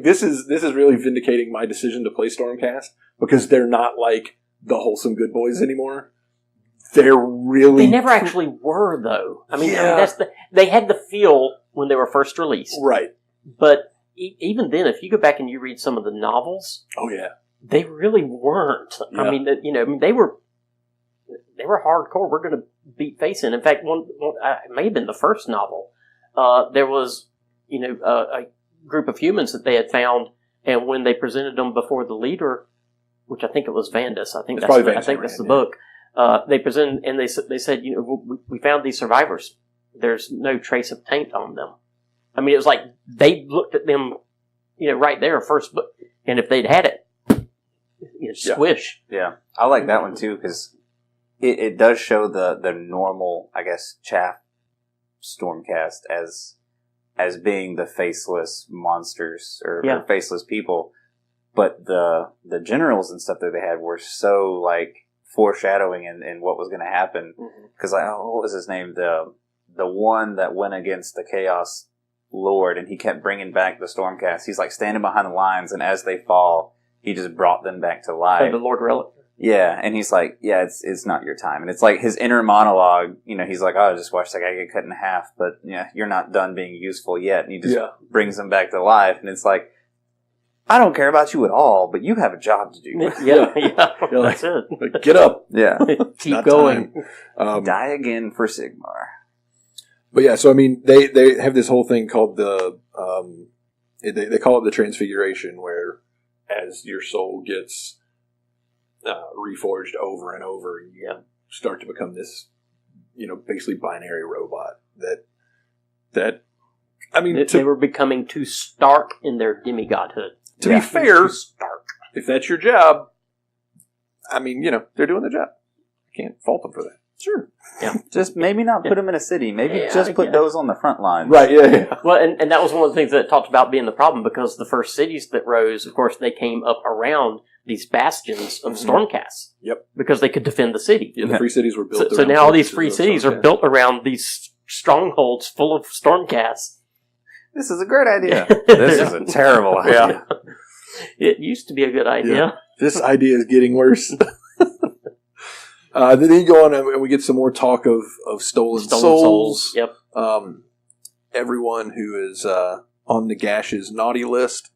this is really vindicating my decision to play Stormcast, because they're not like the wholesome good boys anymore. They're really... They never actually were, though. I mean, Yeah. they had the feel when they were first released. Right. But even then, if you go back and you read some of the novels, Oh, yeah. they really weren't. Yeah. I mean, they were hardcore. We're going to beat face in. In fact, one it may have been the first novel. There was, a group of humans that they had found, and when they presented them before the leader, which I think it was Vandus, I think that's the book. They presented, and they said, we found these survivors. There's no trace of taint on them. I mean, it was like they looked at them, right there first, and if they'd had it, squish. Yeah, I like that one too, because it does show the normal, I guess, chaff Stormcast as being the faceless monsters or faceless people, but the generals and stuff that they had were so like foreshadowing in what was going to happen. Because what was his name? The one that went against the Chaos Lord, and he kept bringing back the Stormcast. He's like standing behind the lines, and as they fall, he just brought them back to life. The Lord Relic. Yeah, and he's like, yeah, it's not your time. And it's like his inner monologue, he's like, oh, I just watched that guy get cut in half, but you're not done being useful yet. And he just brings them back to life. And it's like, I don't care about you at all, but you have a job to do. Yeah. Like, That's it. Get up. Yeah. Keep going. Die again for Sigmar. But yeah, so I mean, they have this whole thing called they call it the Transfiguration, where as your soul gets reforged over and over, you start to become this, basically binary robot that I mean, they were becoming too stark in their demigodhood. To be fair, too stark. If that's your job, I mean, they're doing the job. I can't fault them for that. Sure. Yeah. Just maybe not put them in a city. Maybe just put those on the front lines. Right, yeah. Well, and that was one of the things that it talked about being the problem, because the first cities that rose, of course, they came up around these bastions of Stormcasts. Yep. Because they could defend the city. Yeah, the free cities were built So now all these free cities are built around these strongholds full of Stormcasts. This is a great idea. This is a terrible idea. It used to be a good idea. Yeah. This idea is getting worse. Then you go on and we get some more talk of stolen souls. Yep. Everyone who is on Nagash's naughty list.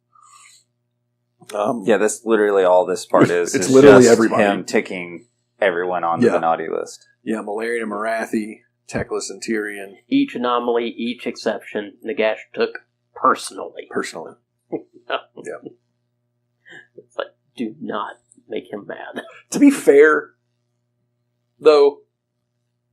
That's literally all this part is. It's literally just everybody. Him ticking everyone onto the naughty list. Yeah, Malarian and Marathi, Teclis and Tyrion. Each anomaly, each exception, Nagash took personally. Yeah. It's like, do not make him mad. To be fair, though,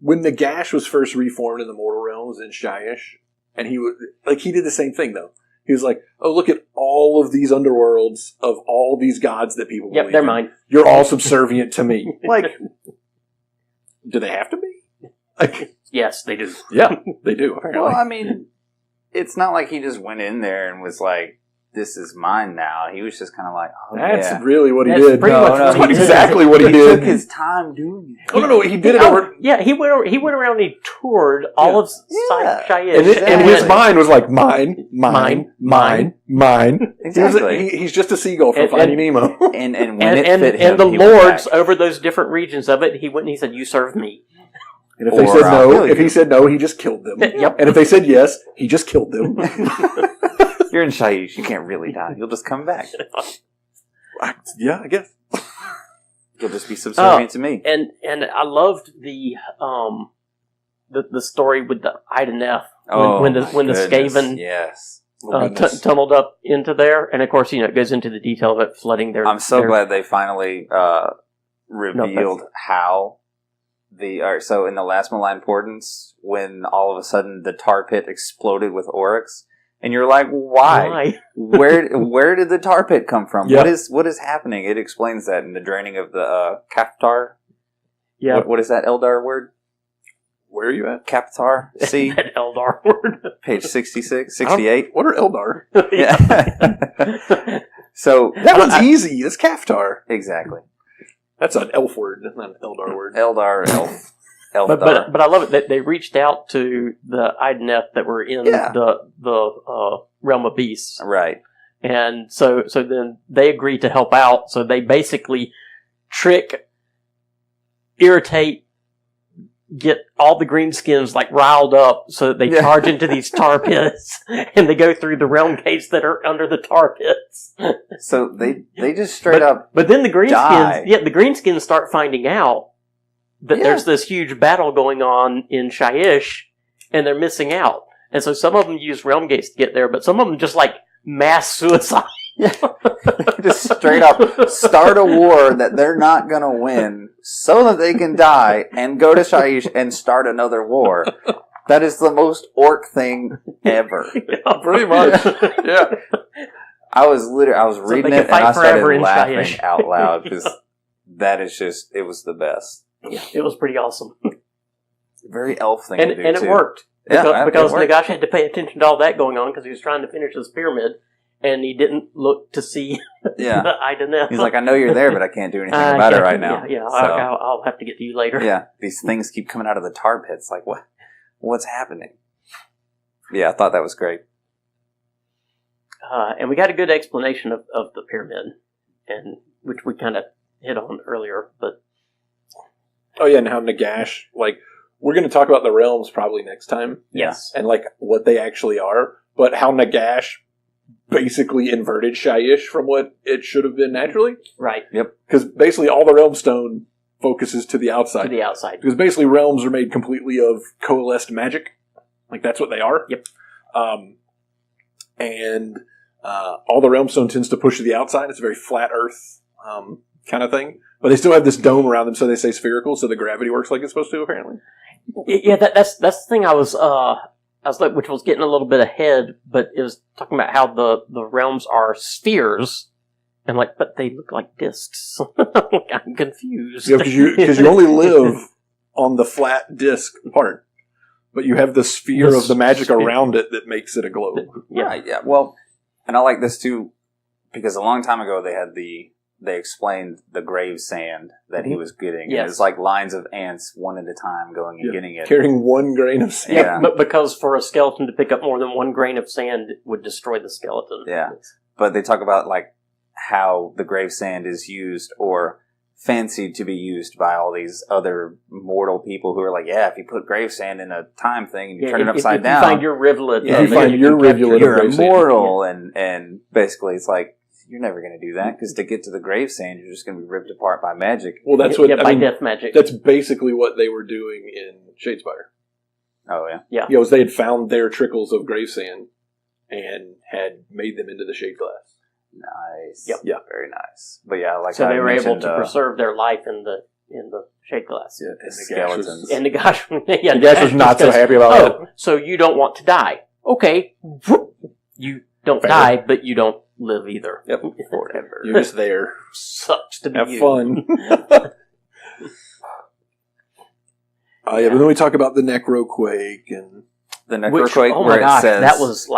when Nagash was first reformed in the Mortal Realms in Shyish, and he did the same thing, though. He was like, oh, look at all of these underworlds of all these gods that people believe they're in. mine. You're all subservient to me. Like, do they have to be? Like, Yes, they do. yeah, they do, apparently. Well, I mean, it's not like he just went in there and was like, this is mine now. He was just kind of like, oh, That's really what he That's did. pretty much That's what he did. exactly what he He did. took his time doing it. No, he did it over... Yeah, he went around and he toured all of Shyish. And his mind was like, mine. Exactly. He's just a seagull from Finding Nemo. And when it fit him, and the he went lords back. over those different regions of it, he went and he said, you serve me. And if they Or said I'll no, kill if you. he said no, he just killed them. Yep. And if they said yes, he just killed them. You're in Shyish. You can't really die. You'll just come back. Yeah, I guess. You'll just be subservient to me. And I loved the story with the Ideneth when the Skaven yes. tunneled up into there, and of course it goes into the detail of it flooding their. I'm so glad they finally revealed how so in the last malign portents, when all of a sudden the tar pit exploded with Oryx, and you're like, why? where did the tar pit come from? Yep. What is happening? It explains that in the draining of the Kaptar. Yeah. What is that Eldar word? Where are you at? Kaptar. See? That Eldar word. Page 66, 68. What are Eldar? Yeah. So That one's easy. That's Kaftar. exactly. That's an elf word, not an Eldar word. Eldar, elf. But I love it that they reached out to the Ideneth that were in the realm of beasts, Right. and so then they agreed to help out. So they basically trick, irritate, get all the greenskins riled up, so that they charge into these tar pits, and they go through the realm gates that are under the tar pits. So they just straight up. But then the die. greenskins start finding out that there's this huge battle going on in Shyish, and they're missing out. And so some of them use realm gates to get there, but some of them just mass suicide. Just straight up start a war that they're not going to win so that they can die and go to Shyish and start another war. That is the most orc thing ever. Pretty much. Yeah. I was reading it and I started laughing out loud because that is just, it was the best. Yeah, it was pretty awesome. Very elf thing and to do, and too. It worked. Yeah, because it worked. Nagash had to pay attention to all that going on because he was trying to finish this pyramid, and he didn't look to see the Ideneth. He's like, I know you're there, but I can't do anything about it right now. Yeah, So, I'll have to get to you later. yeah, these things keep coming out of the tar pits. Like, what's happening? Yeah, I thought that was great. And we got a good explanation of the pyramid, and which we kind of hit on earlier, but Oh yeah, and how Nagash, we're going to talk about the realms probably next time. yes. And what they actually are, but how Nagash basically inverted Shyish from what it should have been naturally. Right. Because basically all the realm stone focuses to the outside. To the outside. Because basically realms are made completely of coalesced magic. That's what they are. Yep. And all the realm stone tends to push to the outside. It's a very flat earth kind of thing. But they still have this dome around them, so they stay spherical, so the gravity works like it's supposed to, apparently. Yeah, that's the thing I was which was getting a little bit ahead, but it was talking about how the realms are spheres, and but they look like discs. I'm confused. Yeah, because you only live on the flat disc part, but you have the sphere of the magic around it that makes it a globe. Yeah. Right, yeah. Well, and I like this too, because a long time ago they explained the grave sand that he was getting. Yes. And it's like lines of ants, one at a time, going and getting it. Carrying 1 grain of sand. Yeah, but because for a skeleton to pick up more than 1 grain of sand would destroy the skeleton. Yeah. But they talk about how the grave sand is used or fancied to be used by all these other mortal people who are like, yeah, if you put grave sand in a time thing and you turn it upside down, you find your rivulet. Yeah, you find your rivulet. You're immortal, and basically it's like, you're never going to do that, because to get to the grave sand, you're just going to be ripped apart by magic. Well, that's what by death magic. That's basically what they were doing in Shadespire. Oh yeah, yeah. They had found their trickles of grave sand and had made them into the shade glass. Nice. Yep. Yeah, very nice. But yeah, so they were able to preserve their life in the shade glass. Yeah, and skeletons. And Nagash, Nagash was not so happy about it. So you don't want to die? Okay, you don't die, but you don't live either. Yep. Forever. You're just there. Sucks to be Have you. fun. But then we talk about the Necroquake and the Necroquake, oh my where gosh, it says, that was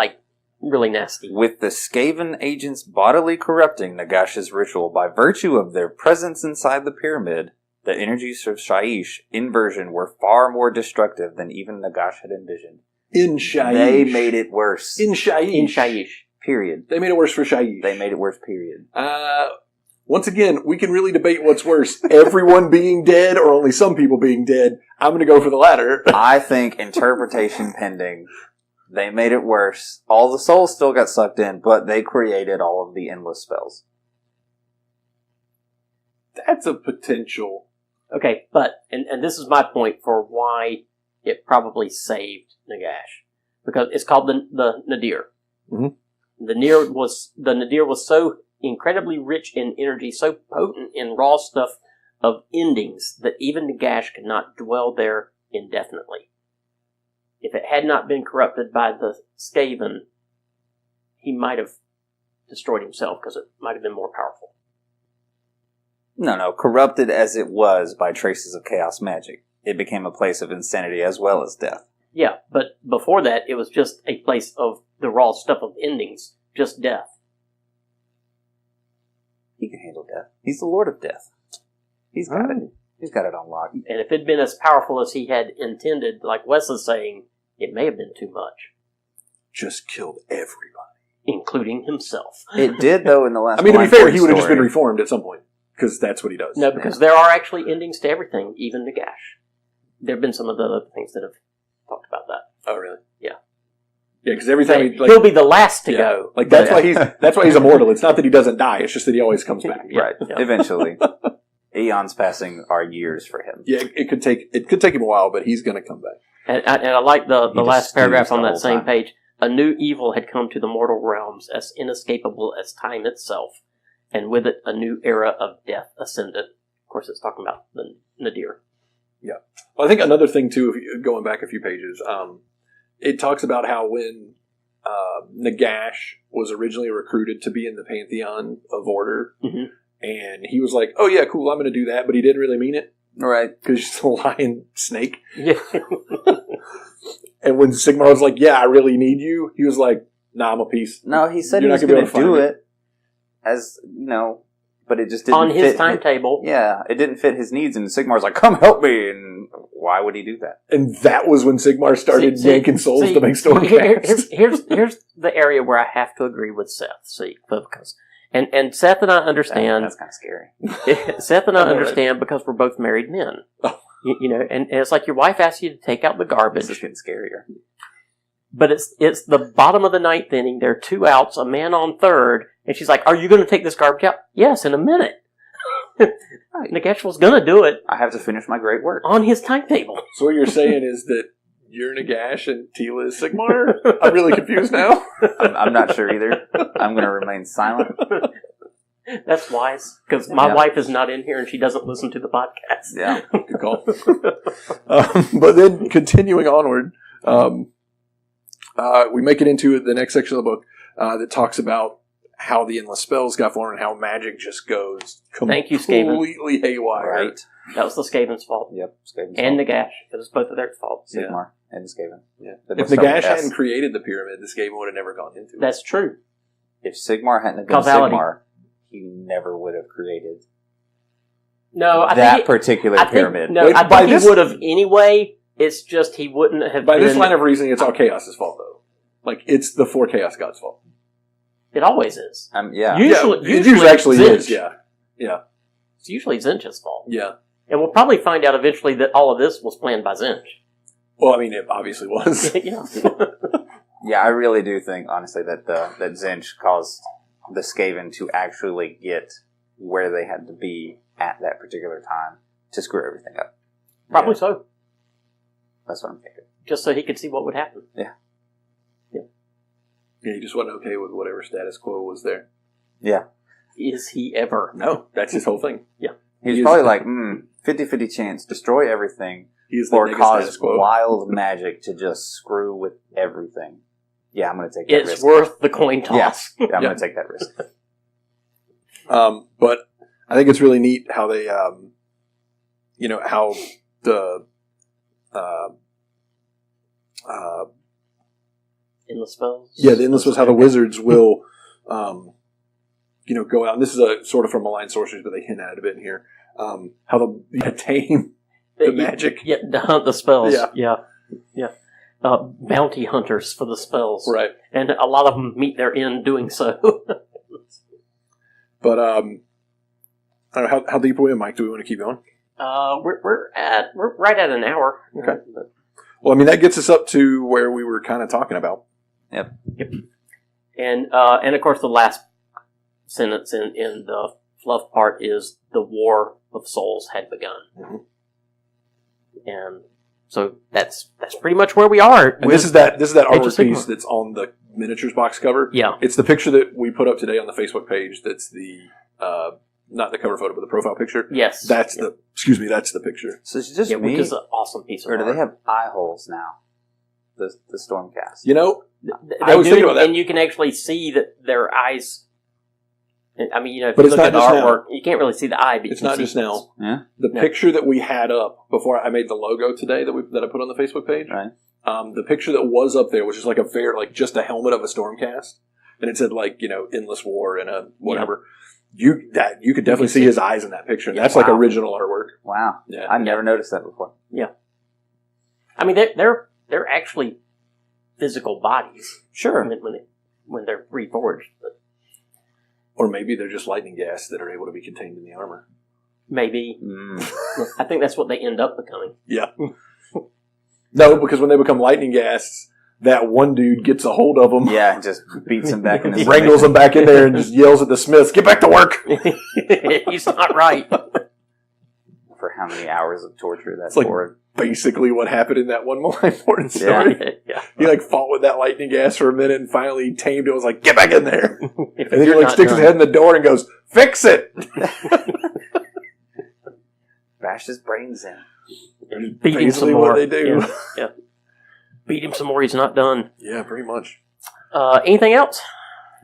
really nasty. with the Skaven agents bodily corrupting Nagash's ritual by virtue of their presence inside the pyramid, the energies of Shyish inversion were far more destructive than even Nagash had envisioned. in Shyish. They made it worse. In Shyish. In Shyish. Period. They made it worse for Shyish. They made it worse, period. Once again, we can really debate what's worse. Everyone being dead or only some people being dead. I'm going to go for the latter. I think interpretation pending. They made it worse. All the souls still got sucked in, but they created all of the endless spells. that's a potential. Okay, but and this is my point for why it probably saved Nagash, because it's called the Nadir. Mm-hmm. The Nadir was so incredibly rich in energy, so potent in raw stuff of endings that even Nagash could not dwell there indefinitely. If it had not been corrupted by the Skaven, he might have destroyed himself because it might have been more powerful. No. Corrupted as it was by traces of chaos magic, it became a place of insanity as well as death. Yeah, but before that, it was just a place of the raw stuff of endings, just death. He can handle death. He's the Lord of Death. He's got it. He's got it on lock. And if it had been as powerful as he had intended, like Wes is saying, it may have been too much. Just killed everybody. Including himself. It did, though, in the last I mean, to be Blind fair, Forge he would have just story. been reformed at some point. Because that's what he does. No, because there are actually endings to everything, even Nagash. There have been some of the other things that have talked about that. Oh, really? Yeah. Yeah, because every time He'll be the last to go. Like that's why he's immortal. It's not that he doesn't die. It's just that he always comes back. Yeah, Right. yeah. Eventually. Eons passing are years for him. Yeah, it could take him a while, but he's going to come back. And I like the He last just paragraph skews on the that whole same time. page. A new evil had come to the mortal realms, as inescapable as time itself, and with it a new era of death ascended. Of course, it's talking about the Nadir. Yeah. Well, I think another thing too, going back a few pages, it talks about how when Nagash was originally recruited to be in the Pantheon of Order, Mhm. and he was like, "Oh yeah, cool, I'm going to do that," but he didn't really mean it Right. because he's just a lion snake. Yeah. And when Sigmar was like, "Yeah, I really need you," he was like, "Nah, I'm a piece." No, he said You're he not was gonna be going able to to do find it as, but it just didn't On fit. his timetable. Yeah, it didn't fit his needs, and Sigmar's like, come help me, and why would he do that? And that was when Sigmar started See, yanking souls see, to make Stormcast. here's the area where I have to agree with Seth. See, because and Seth and I understand. That's kind of scary. Seth and I I know, right? understand because we're both married men. Oh. And it's like your wife asks you to take out the garbage, This is getting scarier. but it's the bottom of the ninth inning. There are 2 outs, a man on third, and she's like, "Are you going to take this garbage out?" "Yes, in a minute." Nagash was going to do it I have to finish my great work. on his timetable. So what you're saying is that you're Nagash and Tila is Sigmar? I'm really confused now. I'm not sure either. I'm going to remain silent. That's wise, because my Yeah. wife is not in here and she doesn't listen to the podcast. Yeah. Good call. But then continuing onward, we make it into the next section of the book that talks about how the endless spells got formed and how magic just goes Thank you, Skaven. completely haywire. Right. That was the Skaven's fault. Yep. Skaven's And fault. Nagash. It was both of their fault. Sigmar and Skaven. Yeah. They If both start Nagash with S. hadn't created the pyramid, the Skaven would have never gone into it. That's true. If Sigmar hadn't been Causality. Sigmar, he never would have created No, I that think particular I think, pyramid. no, Wait, I by think this- he would have anyway. It's just he wouldn't have By been. this line of reasoning, it's all Chaos's fault, though. Like, it's the 4 Chaos Gods' fault. It always is. Yeah. Usually, it usually actually Zinch. is, yeah. Yeah. It's usually Zinch's fault. Yeah. And we'll probably find out eventually that all of this was planned by Zinch. Well, I mean, it obviously was. Yeah. Yeah, I really do think, honestly, that that Zinch caused the Skaven to actually get where they had to be at that particular time to screw everything up. Probably so. That's what I'm thinking. Just so he could see what would happen. Yeah, he just wasn't okay with whatever status quo was there. Yeah. Is he ever? No, that's his whole thing. He's He is- probably like, 50-50 chance, destroy everything, He is the or nigga cause status quo. wild magic to just screw with everything. Yeah, I'm going to take that It's risk. worth the coin toss. Yeah, I'm Yeah. going to take that risk. But I think it's really neat how they, how the, Endless spells. the endless was how the wizards will, go out. And this is a sort of from malign sorceries, but they hint at it a bit in here. How they'll attain the magic. Yeah, to hunt the spells. Yeah. Yeah. Bounty hunters for the spells. Right. And a lot of them meet their end doing so. But, I don't know, how deep are we in, Mike? Do we want to keep going? We're right at an hour. Okay. Well, I mean, that gets us up to where we were kind of talking about. And of course the last sentence in the Fluff part is the War of Souls had begun. Mm-hmm. And so that's pretty much where we are. And this is that Age of artwork Sigmar. piece that's on the miniatures box cover. Yeah. It's the picture that we put up today on the Facebook page. That's the not the cover photo, but the profile picture. Yes. That's the picture. So it's just Yeah, me, which is an awesome piece of or do art. they have eye holes now? The Stormcast. You know, They was do, thinking about that. and you can actually see that their eyes. I mean, if But you it's look at not the just now. artwork, you can't really see the eye. But you it's can not see just now. Yeah. The No. picture that we had up before I made the logo today that I put on the Facebook page. Right. The picture that was up there, which is like just a helmet of a Stormcast, and it said Endless War and a whatever. You could definitely see his eyes in that picture. And that's like Wow. original artwork. Wow. Yeah. I've never noticed that before. I mean, they're actually physical bodies. Sure. When they're reforged, but Or maybe they're just lightning gas that are able to be contained in the armor. maybe I think that's what they end up becoming. Yeah. No, because when they become lightning gas, that one dude gets a hold of them, Yeah, just beats him back in his wrangles them back in there, and just yells at the Smiths, "Get back to work!" He's not right. For how many hours of torture that's It's like- for. Basically, what happened in that one Malign Morton Yeah. story. Yeah. He fought with that lightning gas for a minute, and finally tamed it. Was like, "Get back in there!" If And then he you're not sticks his done- head in the door and goes, "Fix it!" Bash his brains in. Beat him some Basically more. what they do. Yeah. Beat him some more. He's not done. Yeah, pretty much. Anything else?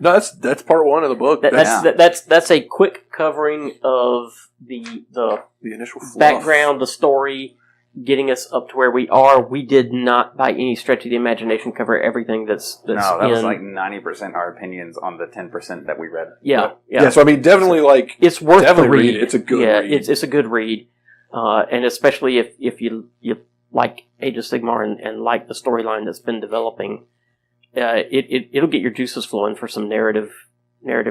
No, that's part one of the book. That's a quick covering of the the initial fluff. background, the story, getting us up to where we are. We did not, by any stretch of the imagination, cover everything that's No, that in. was like 90% our opinions on the 10% that we read. Yeah. Yeah, so I mean, definitely It's worth the definitely read. read it. It's a good read. It's a good read, and especially if you like Age of Sigmar and like the storyline that's been developing, it'll get your juices flowing for some narrative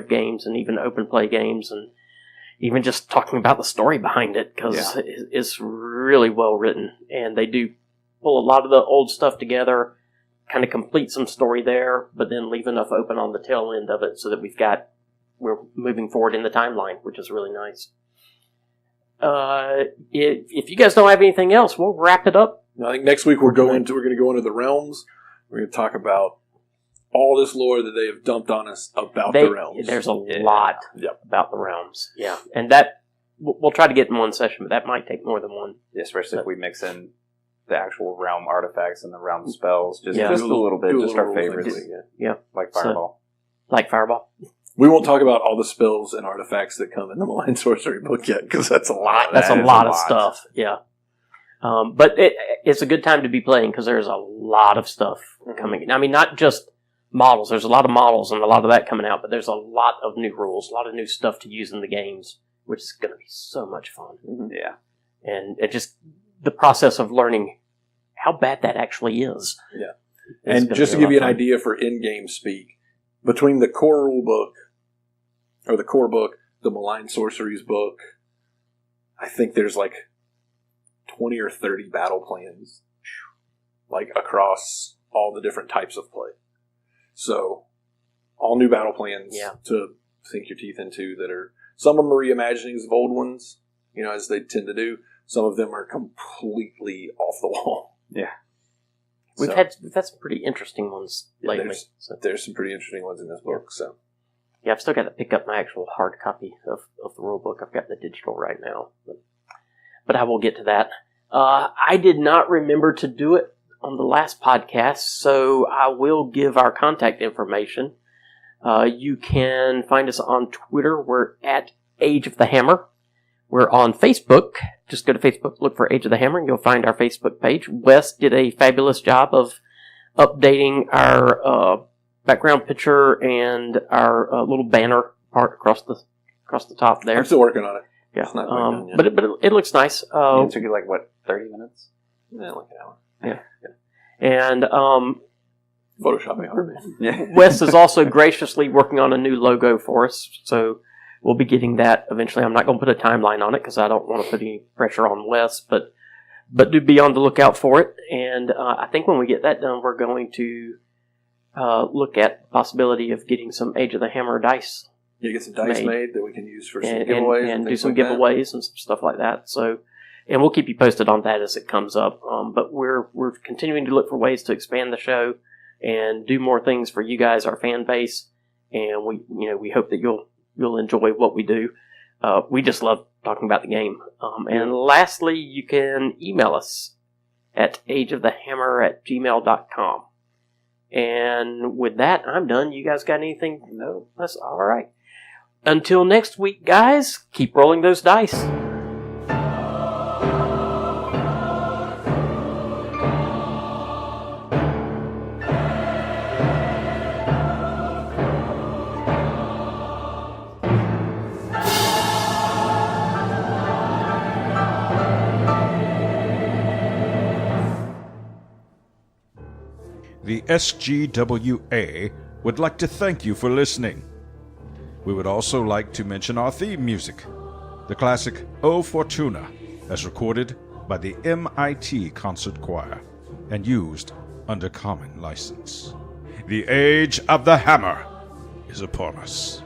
games and even open play games, and even just talking about the story behind it, because it's really well written, and they do pull a lot of the old stuff together, kind of complete some story there, but then leave enough open on the tail end of it so that we're moving forward in the timeline, which is really nice. If you guys don't have anything else, we'll wrap it up. I think next week we're going to go into the realms. We're going to talk about all this lore that they have dumped on us about the realms. There's a lot Yep. about the realms, yeah, and that we'll try to get in one session, but that might take more than one. Yeah, especially if we mix in the actual realm artifacts and the realm spells. Just Yeah. a little bit, Do a just little our role favorites. thing, yeah. Like So- Fireball. Like Fireball. We won't talk about all the spells and artifacts that come in the Malign Sorcery book yet, because that's a lot. That's That a is lot a of lot. stuff, yeah. But it's a good time to be playing because there's a lot of stuff coming in. I mean, not just models. There's a lot of models and a lot of that coming out, but there's a lot of new rules, a lot of new stuff to use in the games, which is going to be so much fun. Yeah. And it just the process of learning how bad that actually is. Yeah. It's And gonna just be to a give you an lot of fun. idea for in-game speak, between the core rule book, or the core book, the Malign Sorceries book, I think there's like 20 or 30 battle plans, like across all the different types of play. So, all new battle plans to sink your teeth into that are, some of them are reimaginings of old ones, as they tend to do. Some of them are completely off the wall. Yeah. We've had some pretty interesting ones lately. There's some pretty interesting ones in this book. So yeah, I've still got to pick up my actual hard copy of the rule book. I've got the digital right now, but I will get to that. I did not remember to do it on the last podcast, so I will give our contact information. You can find us on Twitter. We're at Age of the Hammer. We're on Facebook. Just go to Facebook, look for Age of the Hammer, and you'll find our Facebook page. Wes did a fabulous job of updating our background picture and our little banner part across the top there. I'm still working on it. Yeah, It's not quite done yet. but it looks nice. It took you 30 minutes? Yeah, like an hour. Yeah. And Photoshopping hard. Yeah. Wes is also graciously working on a new logo for us, so we'll be getting that eventually. I'm not going to put a timeline on it because I don't want to put any pressure on Wes, but do be on the lookout for it. And I think when we get that done, we're going to look at the possibility of getting some Age of the Hammer dice You get some dice made that we can use for some and giveaways and do things some like that. giveaways and some stuff like that. So, and we'll keep you posted on that as it comes up. But we're continuing to look for ways to expand the show and do more things for you guys, our fan base. And we hope that you'll enjoy what we do. We just love talking about the game. And lastly, you can email us at ageofthehammer@gmail.com. And with that, I'm done. You guys got anything? No? That's all right. Until next week, guys, keep rolling those dice. The SGWA would like to thank you for listening. We would also like to mention our theme music, the classic O Fortuna, as recorded by the MIT Concert Choir and used under common license. The Age of the Hammer is upon us.